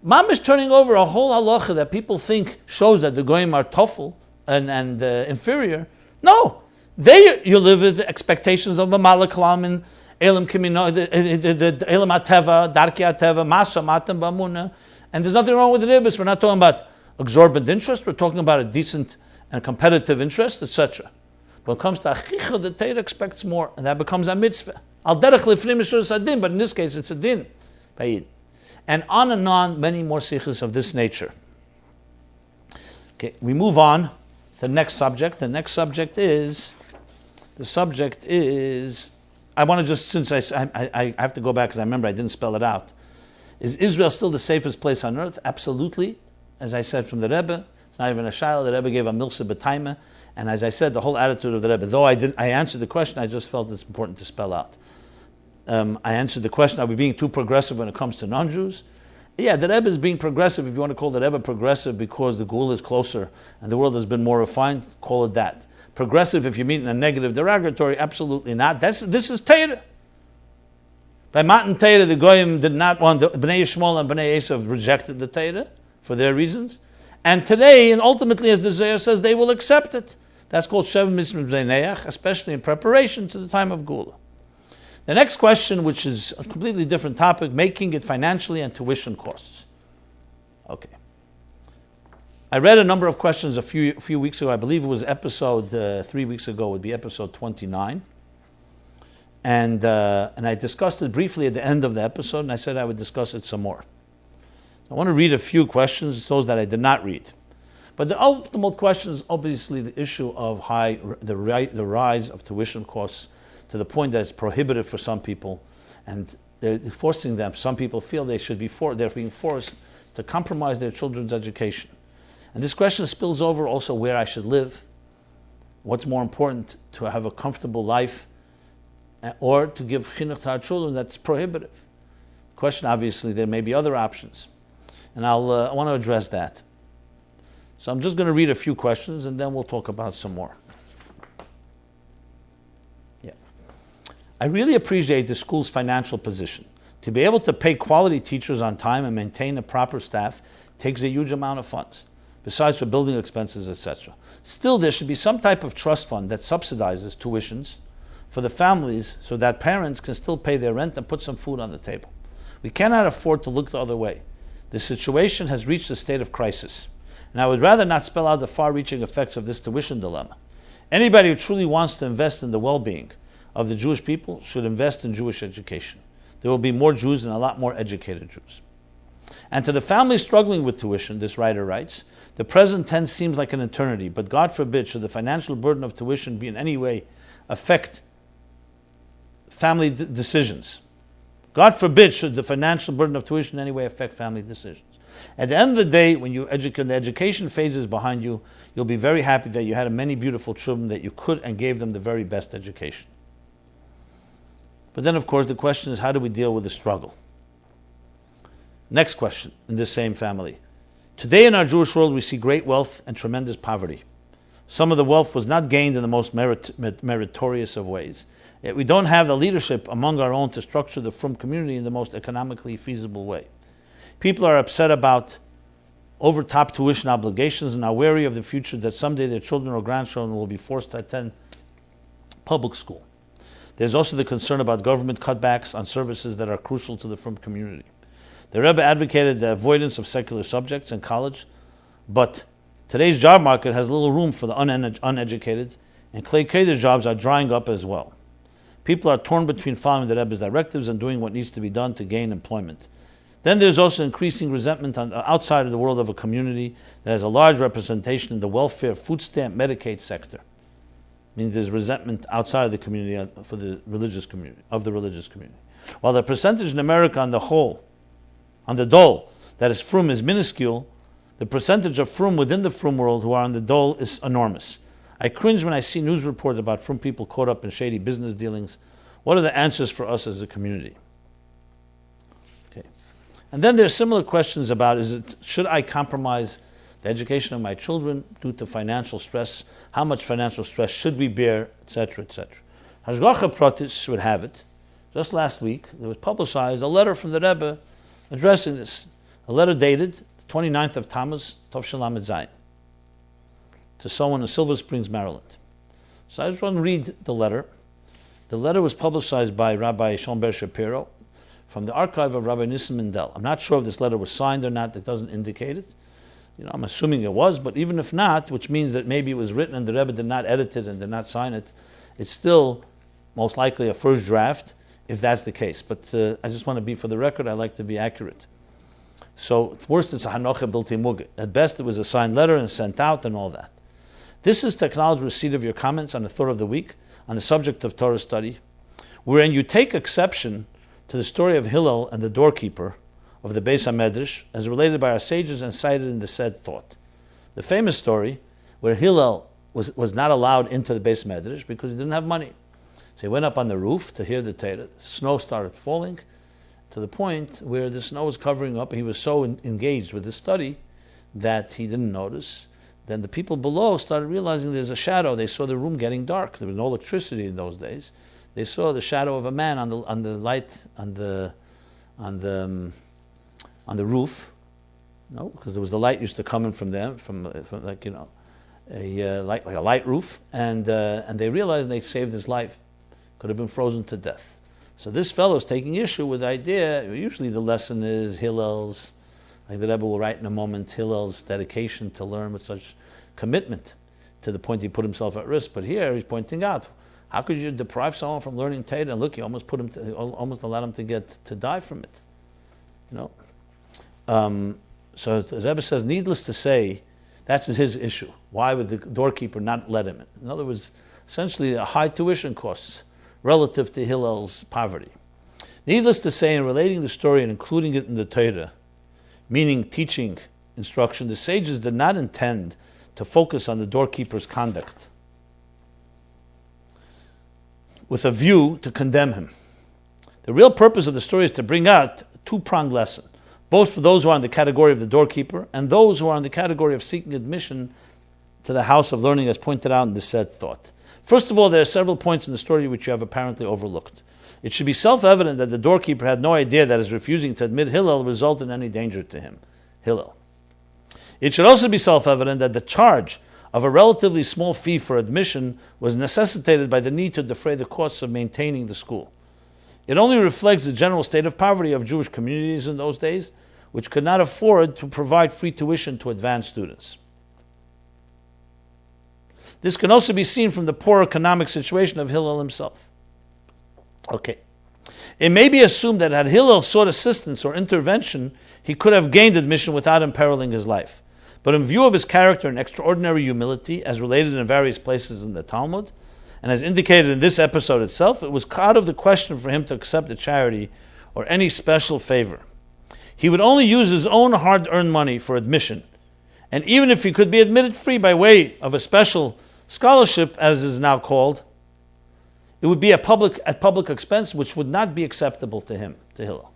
Mam is turning over a whole halacha that people think shows that the Goyim are tough and inferior. No. You live with the expectations of Mamala Kalam, Elam Kimino, the Elam Ateva, Darki Ateva, Masa Matam Bamuna. And there's nothing wrong with Ribbis. We're not talking about exorbitant interest. We're talking about a decent and competitive interest, etc. When it comes to Achicha, the Torah expects more, and that becomes a mitzvah. Al derech lifnim mishur sadin, but in this case it's a din. And on, many more sikhs of this nature. Okay, we move on to the next subject. The next subject is, I want to just, since I have to go back because I remember I didn't spell it out. Is Israel still the safest place on earth? Absolutely. As I said from the Rebbe, it's not even a shayla. The Rebbe gave a milsa b'taima. And as I said, the whole attitude of the Rebbe, though I answered the question, I just felt it's important to spell out. I answered the question, are we being too progressive when it comes to non-Jews? Yeah, the Rebbe is being progressive, if you want to call the Rebbe progressive because the Gul is closer and the world has been more refined, call it that. Progressive, if you mean in a negative derogatory, absolutely not. This is Torah. By Matan Torah, the Goyim did not want, Bnei Yishmael and Bnei Esav rejected the Torah for their reasons. And today, and ultimately, as the Zohar says, they will accept it. That's called Shev Mitzvah B'nei, especially in preparation to the time of Gula. The next question, which is a completely different topic, making it financially and tuition costs. Okay. I read a number of questions a few weeks ago. I believe it was episode 3 weeks ago, would be episode 29. And I discussed it briefly at the end of the episode, and I said I would discuss it some more. I want to read a few questions, those that I did not read. But the ultimate question is obviously the issue of the rise of tuition costs to the point that it's prohibitive for some people, and they're forcing them. Some people feel they're being forced to compromise their children's education. And this question spills over also where I should live. What's more important, to have a comfortable life or to give chinuch to our children that's prohibitive? Question, obviously, there may be other options. And I want to address that. So I'm just going to read a few questions and then we'll talk about some more. Yeah. I really appreciate the school's financial position. To be able to pay quality teachers on time and maintain a proper staff takes a huge amount of funds, besides for building expenses, etc. Still, there should be some type of trust fund that subsidizes tuitions for the families so that parents can still pay their rent and put some food on the table. We cannot afford to look the other way. The situation has reached a state of crisis, and I would rather not spell out the far-reaching effects of this tuition dilemma. Anybody who truly wants to invest in the well-being of the Jewish people should invest in Jewish education. There will be more Jews and a lot more educated Jews. And to the families struggling with tuition, this writer writes, the present tense seems like an eternity, but God forbid should the financial burden of tuition be in any way affect family decisions. God forbid should the financial burden of tuition in any way affect family decisions. At the end of the day, when the education phase is behind you, you'll be very happy that you had many beautiful children that you could and gave them the very best education. But then, of course, the question is, how do we deal with the struggle? Next question in this same family. Today in our Jewish world, we see great wealth and tremendous poverty. Some of the wealth was not gained in the most meritorious of ways. Yet we don't have the leadership among our own to structure the frum community in the most economically feasible way. People are upset about over-top tuition obligations and are wary of the future that someday their children or grandchildren will be forced to attend public school. There's also the concern about government cutbacks on services that are crucial to the frum community. The Rebbe advocated the avoidance of secular subjects in college, but today's job market has little room for the uneducated, and Klei Kodesh jobs are drying up as well. People are torn between following the Rebbe's directives and doing what needs to be done to gain employment. Then there's also increasing resentment outside of the world of a community that has a large representation in the welfare, food stamp, Medicaid sector. Means there's resentment outside of the community for the religious community, of the religious community. While the percentage in America on the whole, on the dole, that is frum is minuscule, the percentage of frum within the frum world who are on the dole is enormous. I cringe when I see news reports about frum people caught up in shady business dealings. What are the answers for us as a community? Okay. And then there's similar questions about, should I compromise the education of my children due to financial stress? How much financial stress should we bear, etc., etc. Hashgacha Pratis would have it. Just last week, there was publicized a letter from the Rebbe addressing this. A letter dated the 29th of Tammuz, Tov Shel Lamed Zayin, to someone in Silver Springs, Maryland. So I just want to read the letter. The letter was publicized by Rabbi Shalom Ber Shapiro from the archive of Rabbi Nissim Mendel. I'm not sure if this letter was signed or not. It doesn't indicate it. I'm assuming it was, but even if not, which means that maybe it was written and the Rebbe did not edit it and did not sign it, it's still most likely a first draft, if that's the case. But I just want to be, for the record, I like to be accurate. So at worst, it's a hanocha bilti mugit. At best, it was a signed letter and sent out and all that. This is to acknowledge receipt of your comments on the thought of the week on the subject of Torah study, wherein you take exception to the story of Hillel and the doorkeeper of the Beis HaMedrash, as related by our sages and cited in the said thought. The famous story where Hillel was not allowed into the Beis HaMedrash because he didn't have money. So he went up on the roof to hear the Torah. Snow started falling to the point where the snow was covering up. He was so engaged with the study that he didn't notice. Then the people below started realizing there's a shadow. They saw the room getting dark. There was no electricity in those days. They saw the shadow of a man on the light on the roof. No, because there was the light used to come in from them, from like a light roof, and they realized they saved his life. Could have been frozen to death. So this fellow is taking issue with the idea. Usually the lesson is Hillel's, like the Rebbe will write in a moment, Hillel's dedication to learn with such commitment to the point he put himself at risk. But here he's pointing out, how could you deprive someone from learning Torah? And look, you almost allowed him to die from it. So the Rebbe says, needless to say, that's his issue. Why would the doorkeeper not let him in? In other words, essentially high tuition costs relative to Hillel's poverty. Needless to say, in relating the story and including it in the Torah, meaning teaching instruction, the sages did not intend to focus on the doorkeeper's conduct with a view to condemn him. The real purpose of the story is to bring out a two-pronged lesson, both for those who are in the category of the doorkeeper and those who are in the category of seeking admission to the house of learning, as pointed out in the said thought. First of all, there are several points in the story which you have apparently overlooked. It should be self-evident that the doorkeeper had no idea that his refusing to admit Hillel resulted in any danger to him, Hillel. It should also be self-evident that the charge of a relatively small fee for admission was necessitated by the need to defray the costs of maintaining the school. It only reflects the general state of poverty of Jewish communities in those days, which could not afford to provide free tuition to advanced students. This can also be seen from the poor economic situation of Hillel himself. Okay. It may be assumed that had Hillel sought assistance or intervention, he could have gained admission without imperiling his life. But in view of his character and extraordinary humility, as related in various places in the Talmud, and as indicated in this episode itself, it was out of the question for him to accept a charity or any special favor. He would only use his own hard-earned money for admission, and even if he could be admitted free by way of a special scholarship, as is now called, it would be at public expense, which would not be acceptable to him, to Hillel.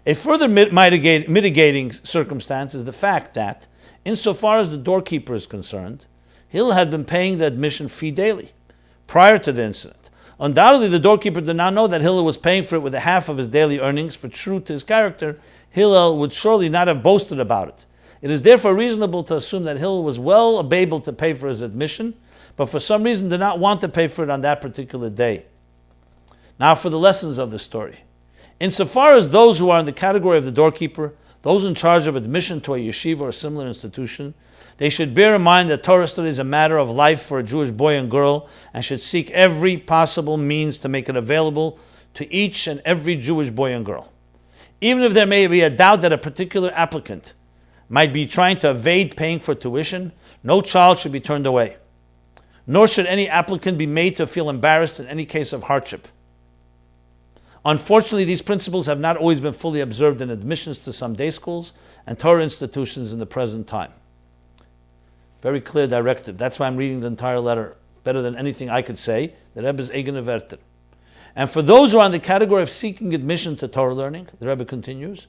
A further mitigating circumstance is the fact that, insofar as the doorkeeper is concerned, Hillel had been paying the admission fee daily, prior to the incident. Undoubtedly, the doorkeeper did not know that Hillel was paying for it with a half of his daily earnings. For true to his character, Hillel would surely not have boasted about it. It is therefore reasonable to assume that Hillel was well able to pay for his admission, but for some reason did not want to pay for it on that particular day. Now for the lessons of the story. Insofar as those who are in the category of the doorkeeper, those in charge of admission to a yeshiva or similar institution, they should bear in mind that Torah study is a matter of life for a Jewish boy and girl, and should seek every possible means to make it available to each and every Jewish boy and girl. Even if there may be a doubt that a particular applicant might be trying to evade paying for tuition, no child should be turned away. Nor should any applicant be made to feel embarrassed in any case of hardship. Unfortunately, these principles have not always been fully observed in admissions to some day schools and Torah institutions in the present time. Very clear directive. That's why I'm reading the entire letter better than anything I could say. The Rebbe's eigene Werte. And for those who are in the category of seeking admission to Torah learning, the Rebbe continues,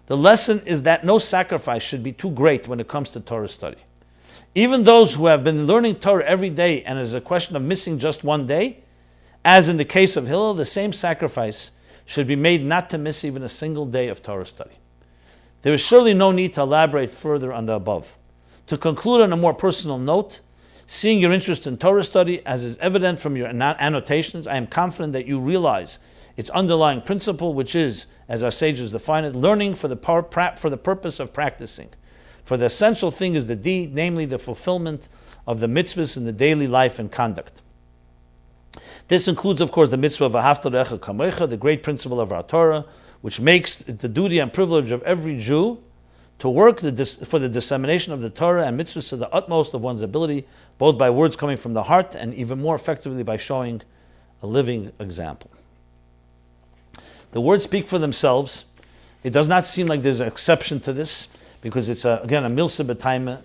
the lesson is that no sacrifice should be too great when it comes to Torah study. Even those who have been learning Torah every day, and it is a question of missing just one day, as in the case of Hillel, the same sacrifice should be made not to miss even a single day of Torah study. There is surely no need to elaborate further on the above. To conclude on a more personal note, seeing your interest in Torah study, as is evident from your annotations, I am confident that you realize its underlying principle, which is, as our sages define it, learning for the purpose of practicing. For the essential thing is the deed, namely the fulfillment of the mitzvahs in the daily life and conduct. This includes, of course, the mitzvah of Ahavta L'Recha Kamecha, the great principle of our Torah, which makes it the duty and privilege of every Jew to work for the dissemination of the Torah and mitzvahs to the utmost of one's ability, both by words coming from the heart and even more effectively by showing a living example. The words speak for themselves. It does not seem like there's an exception to this, because it's, again, a milsa b'taima,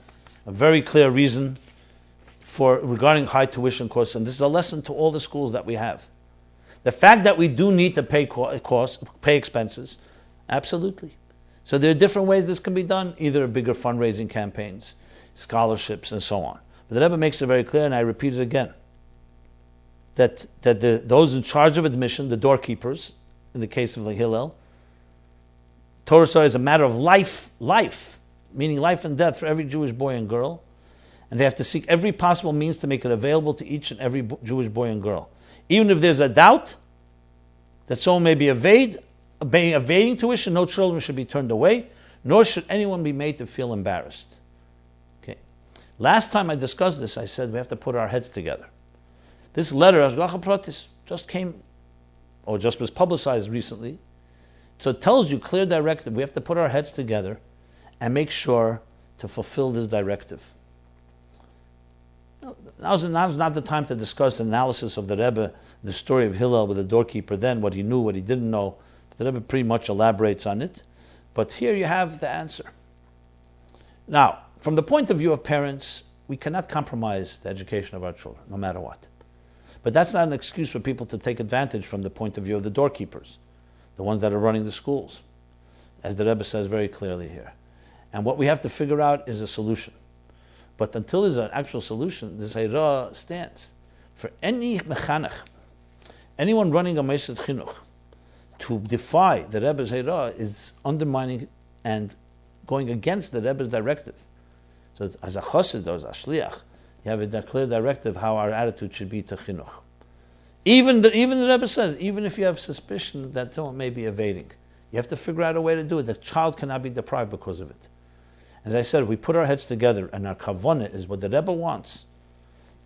a very clear reason for regarding high tuition costs, and this is a lesson to all the schools that we have. The fact that we do need to pay expenses, absolutely. So there are different ways this can be done, either bigger fundraising campaigns, scholarships, and so on. But the Rebbe makes it very clear, and I repeat it again, that those in charge of admission, the doorkeepers, in the case of the Hillel, Torah study is a matter of life, meaning life and death for every Jewish boy and girl, and they have to seek every possible means to make it available to each and every Jewish boy and girl. Even if there's a doubt that someone may be evading tuition, no children should be turned away, nor should anyone be made to feel embarrassed. Okay. Last time I discussed this, I said we have to put our heads together. This letter, Hashgacha Pratis, just came, or just was publicized recently. So it tells you, clear directive, we have to put our heads together and make sure to fulfill this directive. Now's not the time to discuss the analysis of the Rebbe, the story of Hillel with the doorkeeper then, what he knew, what he didn't know. The Rebbe pretty much elaborates on it. But here you have the answer. Now, from the point of view of parents, we cannot compromise the education of our children, no matter what. But that's not an excuse for people to take advantage from the point of view of the doorkeepers, the ones that are running the schools, as the Rebbe says very clearly here. And what we have to figure out is a solution. But until there's an actual solution, the Zaira stands. For any mechanech, anyone running a Meishet Chinuch, to defy the Rebbe's Zaira is undermining and going against the Rebbe's directive. So as a chassid or as a shliach, you have a clear directive how our attitude should be to chinuch. Even the Rebbe says, even if you have suspicion that someone may be evading, you have to figure out a way to do it. The child cannot be deprived because of it. As I said, we put our heads together and our kavanah is what the Rebbe wants.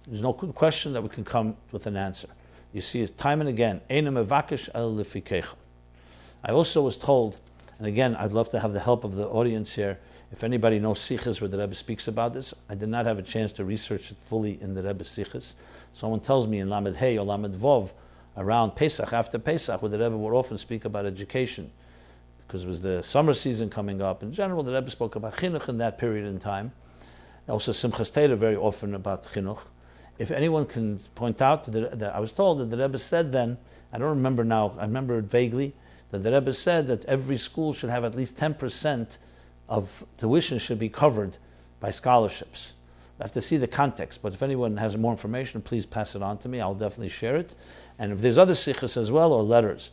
There's no question that we can come with an answer. You see it time and again. I also was told, and again, I'd love to have the help of the audience here. If anybody knows sichos where the Rebbe speaks about this, I did not have a chance to research it fully in the Rebbe sichos. Someone tells me in Lamed Hey or Lamed Vov, around Pesach, after Pesach, where the Rebbe would often speak about education, because it was the summer season coming up. In general, the Rebbe spoke about chinuch in that period in time. Also Simchas Torah very often about chinuch. If anyone can point out, that I was told that the Rebbe said then, I don't remember now, I remember it vaguely, that the Rebbe said that every school should have at least 10% of tuition should be covered by scholarships. I have to see the context, but if anyone has more information, please pass it on to me. I'll definitely share it. And if there's other sichos as well, or letters.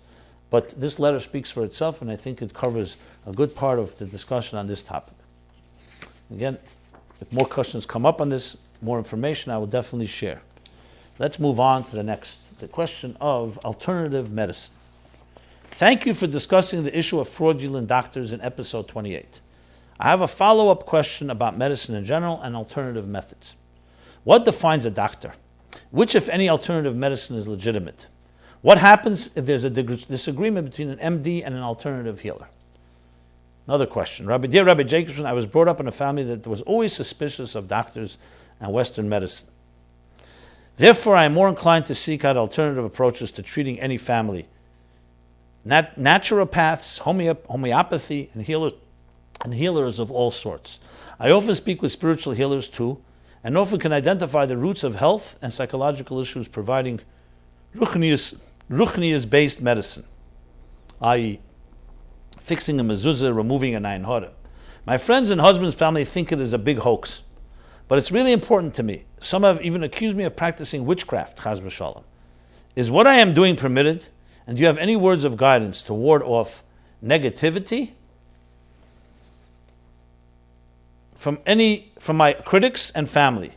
But this letter speaks for itself, and I think it covers a good part of the discussion on this topic. Again, if more questions come up on this, more information, I will definitely share. Let's move on to the question of alternative medicine. Thank you for discussing the issue of fraudulent doctors in episode 28. I have a follow-up question about medicine in general and alternative methods. What defines a doctor? Which, if any, alternative medicine is legitimate? What happens if there's a disagreement between an MD and an alternative healer? Another question. Dear Rabbi Jacobson, I was brought up in a family that was always suspicious of doctors and Western medicine. Therefore, I am more inclined to seek out alternative approaches to treating any family. Naturopaths, homeopathy, and healers of all sorts. I often speak with spiritual healers too, and often can identify the roots of health and psychological issues, providing ruchnius-based medicine, i.e., fixing a mezuzah, removing an ayin hara. My friends and husband's family think it is a big hoax, but it's really important to me. Some have even accused me of practicing witchcraft, chaz v'shalom. Is what I am doing permitted? And do you have any words of guidance to ward off negativity from my critics and family?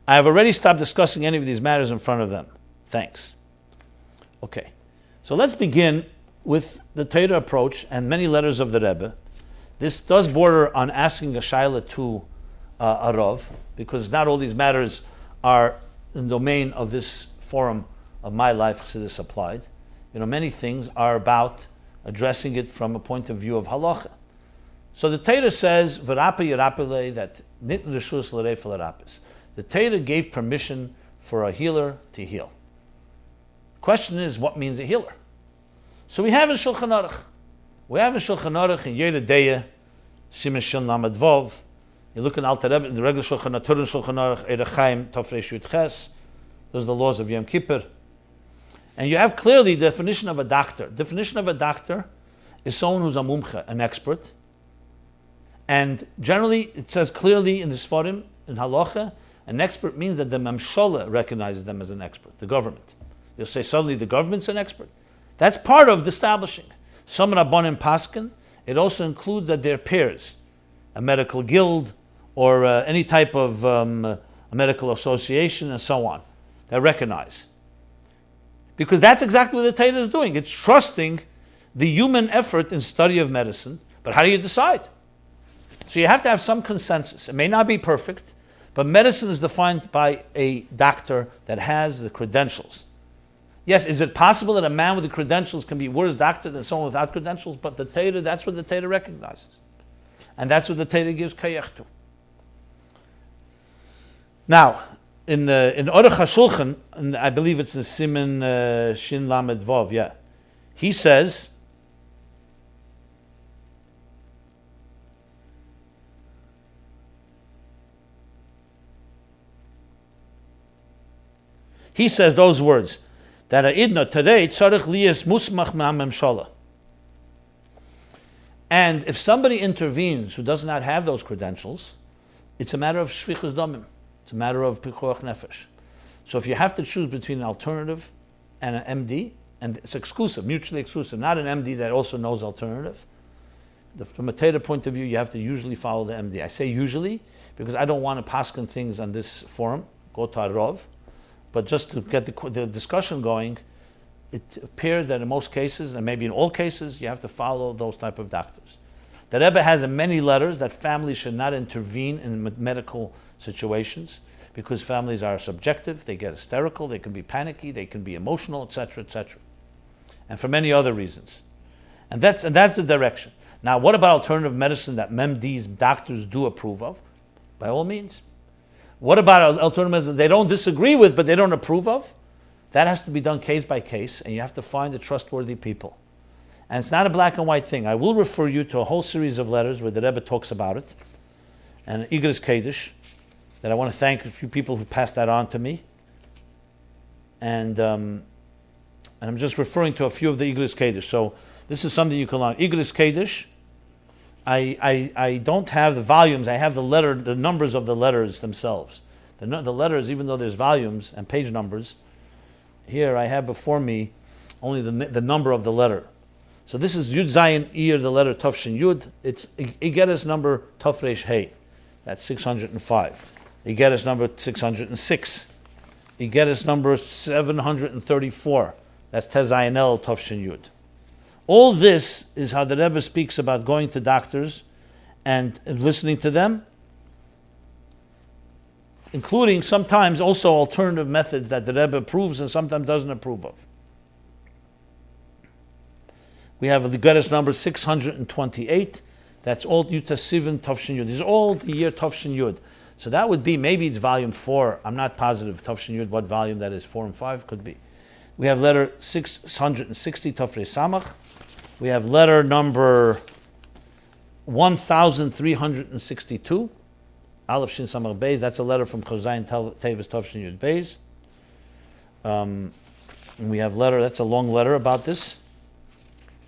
I have already stopped discussing any of these matters in front of them. Thanks. Okay, so let's begin with the Torah approach and many letters of the Rebbe. This does border on asking a shaila to a Rav, because not all these matters are in the domain of this forum of MyLife, Chassidus Applied. Many things are about addressing it from a point of view of halacha. So the Torah says, "V'rapa yirapele," that nitn reshus l'reif l'rapis. The Torah gave permission for a healer to heal. The question is, what means a healer? So we have in Shulchan Aruch. We have in Shulchan Aruch in Yeda Deya, Siman Shil Lamed Vov. You look in Alter Rebbe, in the regular Shulchan Aruch, Eirach Chaim, Tafresh Yud Ches. Those are the laws of Yom Kippur. And you have clearly the definition of a doctor. Definition of a doctor is someone who's a mumcha, an expert. And generally, it says clearly in the Sfarim, in Halacha, an expert means that the Mamshala recognizes them as an expert, the government. You'll say suddenly the government's an expert. That's part of the establishing. Some Rabbanim Paskin, it also includes that they're peers, a medical guild or any type of a medical association and so on, that recognize. Because that's exactly what the Torah is doing. It's trusting the human effort in study of medicine. But how do you decide? So you have to have some consensus. It may not be perfect, but medicine is defined by a doctor that has the credentials. Yes, is it possible that a man with the credentials can be worse doctor than someone without credentials? But the Torah, that's what the Torah recognizes. And that's what the Torah gives kayach to. Now, in Aruch HaShulchan, and I believe it's in Siman Shin Lamed Vov, he says, He says those words, that idna today tzarich liyas musmach ma'amemshala. And if somebody intervenes who does not have those credentials, it's a matter of shvichas damim. It's a matter of pikuach nefesh. So if you have to choose between an alternative and an MD, and it's exclusive, mutually exclusive, not an MD that also knows alternative. From a Torah point of view, you have to usually follow the MD. I say usually because I don't want to paskin things on this forum, go to Arov, but just to get the discussion going, it appears that in most cases, and maybe in all cases, you have to follow those type of doctors. The Rebbe has in many letters that families should not intervene in medical situations because families are subjective, they get hysterical, they can be panicky, they can be emotional, etc., etc., and for many other reasons. And that's the direction. Now, what about alternative medicine that MDs, doctors do approve of? By all means. What about alternative medicine that they don't disagree with but they don't approve of? That has to be done case by case, and you have to find the trustworthy people. And it's not a black and white thing. I will refer you to a whole series of letters where the Rebbe talks about it, and Igros Kodesh, that I want to thank a few people who passed that on to me. And I'm just referring to a few of the Igros Kodesh. So this is something you can learn. Igros Kodesh, I don't have the volumes. I have the numbers of the letters themselves. The letters, even though there's volumes and page numbers, here I have before me only the number of the letter. So this is Yud Zayin Iyar, the letter Tafshin Yud. It's Igeres number Tafresh Hey. That's 605. Igeres number 606. Igeres number 734. That's Tezayin El Tafshin Yud. All this is how the Rebbe speaks about going to doctors and listening to them, including sometimes also alternative methods that the Rebbe approves and sometimes doesn't approve of. We have the Geras number 628. That's all Yuta Sivan Tafshin Yud. These are all the year Tafshin Yud. So that would be, maybe it's volume 4. I'm not positive, Tafshin Yud, what volume that is. 4 and 5 could be. We have letter 660, Tafrei Samach. We have letter number 1362, Aleph Shin Samach Beis. That's a letter from Chozayin Tevis Tafshin Yud Beis. And we have letter, that's a long letter about this.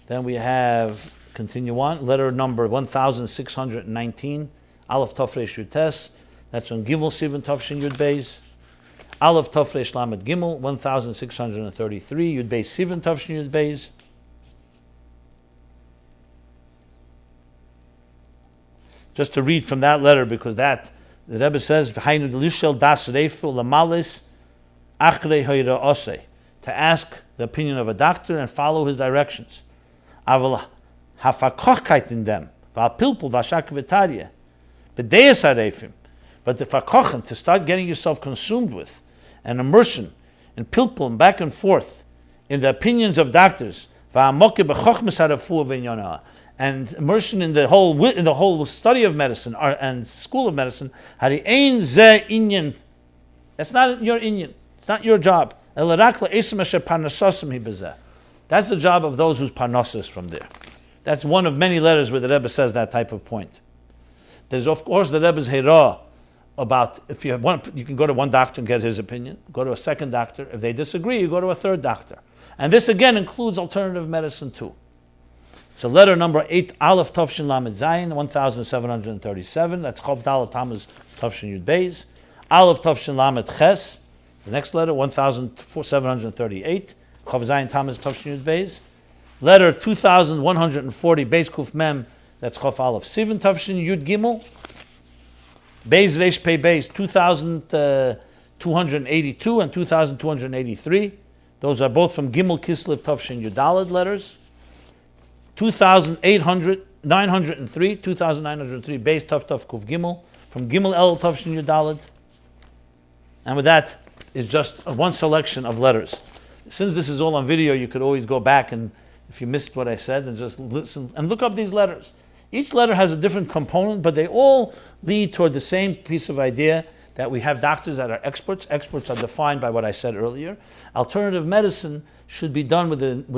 Then we have, continue on, letter number 1619, Aleph Tafresh Yud Tes. That's on Gimel Sivan Tafshin Yud Beis. Aleph Tafresh Lamed Gimel, 1633, Yud Beis Sivan Tafshin Yud Beis. Just to read from that letter, because that, the Rebbe says, V'hainu d'lishel das reifu l'malis achrei hoira osei, to ask the opinion of a doctor and follow his directions. Aval hafakochkeit in them, v'apilpul v'ashak v'tarya, b'deis harefim, but the fakochen, to start getting yourself consumed with, and immersion, in pilpul, and back and forth, in the opinions of doctors, v'amoke b'chochmes harafu v'inyanah, and immersion in the whole study of medicine and school of medicine. That's not your inyan. It's not your job. That's the job of those whose parnassus is from there. That's one of many letters where the Rebbe says that type of point. There's of course the Rebbe's Hera about, if you have one, you can go to one doctor and get his opinion. Go to a second doctor. If they disagree, you go to a third doctor. And this again includes alternative medicine too. So letter number 8, Aleph Tafshin Lamed Zayin, 1737. That's Chav Dalet Tammuz Tafshin Yud Beis. Aleph Tafshin Lamed Ches. The next letter, 1738. Chav Zayin Tammuz Tafshin Yud Beis. Letter 2140, Beis Kuf Mem. That's Chav Aleph Sivan Tafshin Yud Gimel. Beis Reish Pei Beis, 2282 and 2283. Those are both from Gimel Kislev Tafshin Yudalad letters. 903, 2903, Beis Taf Taf Kuf Gimel, from Gimel El Tafshin Yudalad. And with that is just one selection of letters. Since this is all on video, you could always go back and, if you missed what I said, and just listen and look up these letters. Each letter has a different component, but they all lead toward the same piece of idea, that we have doctors that are experts. Experts are defined by what I said earlier. Alternative medicine should be done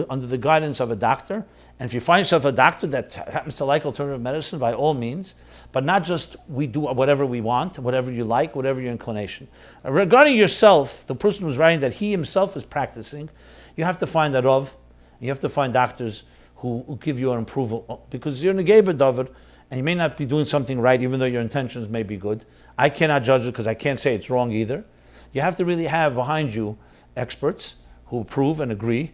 under the guidance of a doctor, And if you find yourself a doctor that happens to like alternative medicine, by all means, but not just we do whatever we want, whatever you like, whatever your inclination. Regarding yourself, the person who's writing that he himself is practicing, you have to find a Rav, you have to find doctors who give you an approval, because you're Negeba David, and you may not be doing something right, even though your intentions may be good. I cannot judge it because I can't say it's wrong either. You have to really have behind you experts who approve and agree,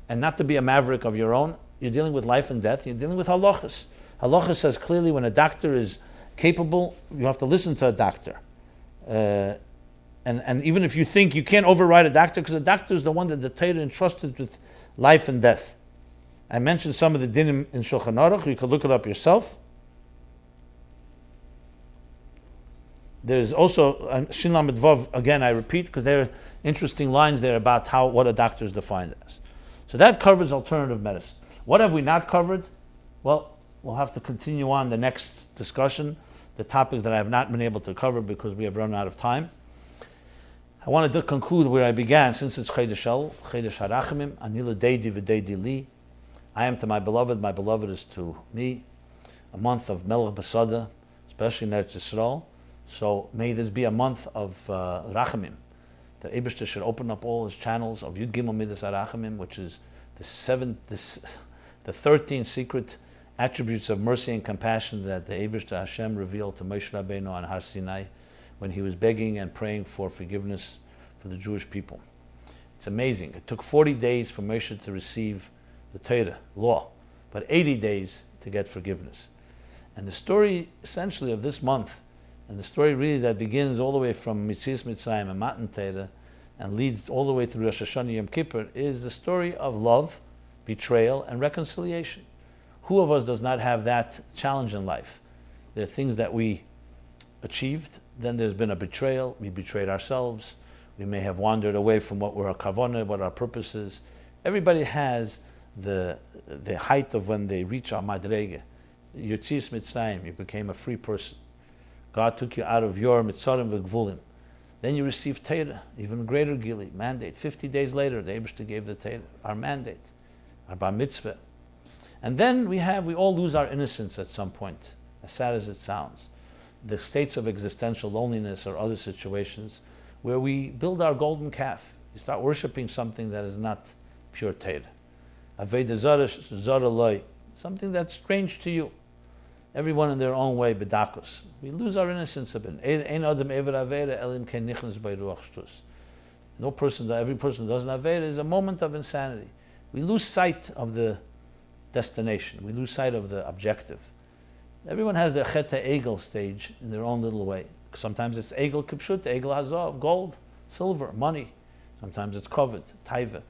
and not to be a maverick of your own. You're dealing with life and death. You're dealing with halachas. Halachas says clearly when a doctor is capable, you have to listen to a doctor. And even if you think you can't override a doctor, because a doctor is the one that the Torah entrusted with life and death. I mentioned some of the dinim in Shulchan Aruch. You can look it up yourself. There's also Shin Lamed Vav, again I repeat, because there are interesting lines there about what a doctor is defined as. So that covers alternative medicine. What have we not covered? Well, we'll have to continue on the next discussion, the topics that I have not been able to cover because we have run out of time. I wanted to conclude where I began, since it's Chedesh El, Chedesh HaRachamim, Anila Deidi V'Deidi Li. I am to my beloved is to me. A month of Melech Basada, especially in Eretz Yisrael. So may this be a month of Rachamim. That Eibishter should open up all his channels of Yud Gimel Midas HaRachamim, which is the 13 secret attributes of mercy and compassion that the Eibishter Hashem revealed to Moshe Rabbeinu on Har Sinai when he was begging and praying for forgiveness for the Jewish people. It's amazing. It took 40 days for Moshe to receive the Torah, law, but 80 days to get forgiveness. And the story essentially of this month, and the story really that begins all the way from Mitzias Mitzrayim and Matan Torah and leads all the way through Rosh Hashanah Yom Kippur, is the story of love, betrayal, and reconciliation. Who of us does not have that challenge in life? There are things that we achieved, then there's been a betrayal, we betrayed ourselves, we may have wandered away from what were our kavanah, what our purpose is. Everybody has the height of when they reach our madrege. Yotzias Mitzrayim, you became a free person. God took you out of your mitzarim v'gvulim. Then you received Torah, even greater gili, mandate. 50 days later, the Eibishter gave the Torah, our mandate, our bar mitzvah. And then we all lose our innocence at some point, as sad as it sounds. The states of existential loneliness or other situations where we build our golden calf. You start worshiping something that is not pure Torah. Aveda zara loy, something that's strange to you. Everyone in their own way, bedakos. We lose our innocence a bit. No person, every person who doesn't have Aveda is a moment of insanity. We lose sight of the destination. We lose sight of the objective. Everyone has their cheta egel stage in their own little way. Sometimes it's egel kipshut, egel hazov, gold, silver, money. Sometimes it's kovet, taiva.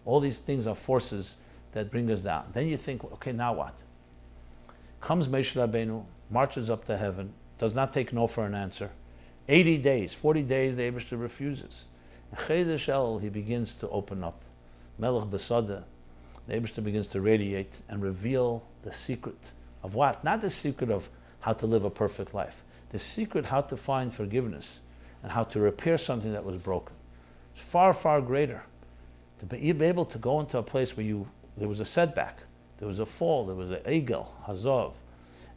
All these things are forces that bring us down. Then you think, okay, now what? Comes Moshe Rabbeinu, marches up to heaven, does not take no for an answer. 80 days, 40 days, the Eibishter refuses. In Chedesh El, he begins to open up. Melech Besada, the Eibishter begins to radiate and reveal the secret of what? Not the secret of how to live a perfect life. The secret how to find forgiveness and how to repair something that was broken. It's far, far greater. To be able to go into a place where there was a setback, there was a fall, there was an egel, hazov,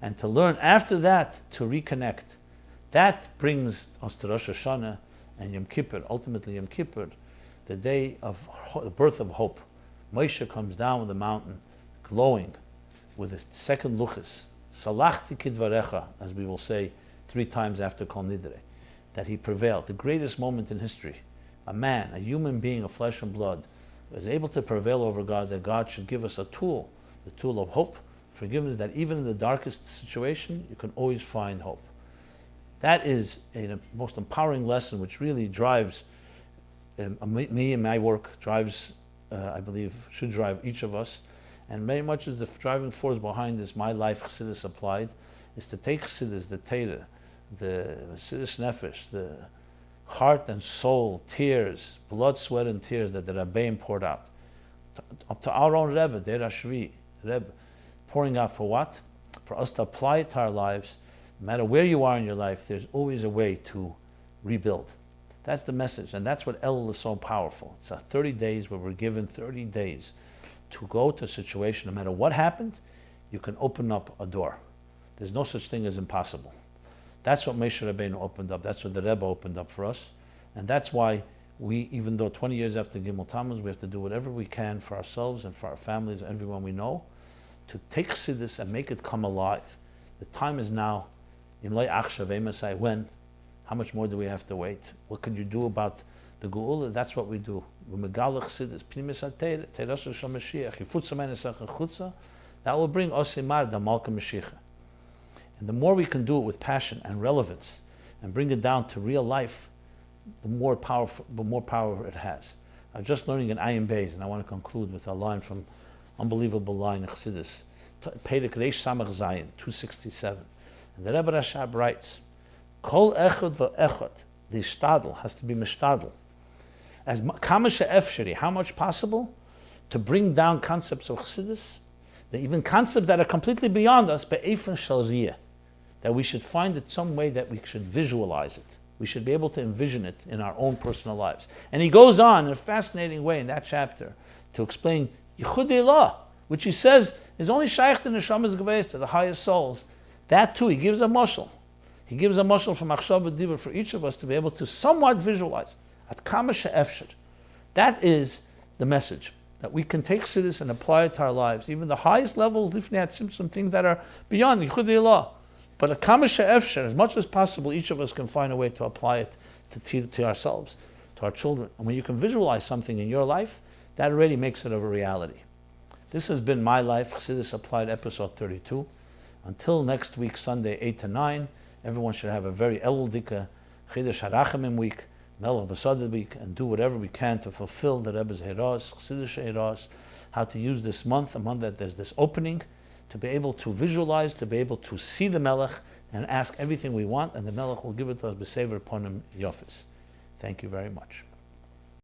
and to learn after that to reconnect. That brings us to Rosh Hashanah and Yom Kippur, ultimately Yom Kippur, the day of the birth of hope. Moshe comes down with the mountain, glowing with his second luchas, salachti kidvarecha, as we will say 3 times after Kol Nidre, that he prevailed. The greatest moment in history. A man, a human being of flesh and blood, was able to prevail over God, that God should give us a tool, the tool of hope, forgiveness, that even in the darkest situation, you can always find hope. That is a most empowering lesson which really drives me and my work, drives, I believe, should drive each of us. And very much is the driving force behind this MyLife Chassidus Applied, is to take Chassidus, the Torah, the Chassidus Nefesh, the heart and soul, tears, blood, sweat, and tears that the Rebbeim poured out, up to our own Rebbe, Der Ashvi, Rebbe, pouring out for what? For us to apply it to our lives. No matter where you are in your life, there's always a way to rebuild. That's the message, and that's what Elul is so powerful. It's 30 days where we're given 30 days to go to a situation, no matter what happened, you can open up a door. There's no such thing as impossible. That's what Moshe Rabbeinu opened up. That's what the Rebbe opened up for us. And that's why we, even though 20 years after Gimel Tammuz, we have to do whatever we can for ourselves and for our families and everyone we know to take Chassidus and make it come alive. The time is now. When? How much more do we have to wait? What could you do about the Geula? That's what we do. That will bring Osimar da Malka Mashiach. And the more we can do it with passion and relevance and bring it down to real life, the more power it has. I'm just learning an Ayin Beis, and I want to conclude with a line from unbelievable line of Chassidus, Perek Reish Samach Zayin, 267. And the Rebbe Rashab writes, Kol echad ve'echad, the shtadl has to be mishtadl. As kama she'efsheri, how much possible to bring down concepts of Chassidus, even concepts that are completely beyond us, be'efen shel riyah, that we should find it some way that we should visualize it. We should be able to envision it in our own personal lives. And he goes on in a fascinating way in that chapter to explain Yichud Elah, which he says is only shaykh to neshamas geveios, to the highest souls. That too, he gives a mashal. He gives a mashal from Achshav Dibur for each of us to be able to somewhat visualize. At kama she'efshar. That is the message, that we can take Chassidus and apply it to our lives, even the highest levels, lifnei atzim, some things that are beyond Yichud Elah. But at kama she'efshar, as much as possible, each of us can find a way to apply it to ourselves, to our children. And when you can visualize something in your life, that already makes it a reality. This has been My Life, Chassidus Applied, episode 32. Until next week, Sunday, 8 to 9, everyone should have a very Elul-Dika Chidush HaRachamim week, Melech B'Sadeh week, and do whatever we can to fulfill the Rebbe's Heras, Chassidus Heras, how to use this month, a month that there's this opening, to be able to visualize, to be able to see the Melech, and ask everything we want, and the Melech will give it to us B'Sever Ponim Yofis. Thank you very much.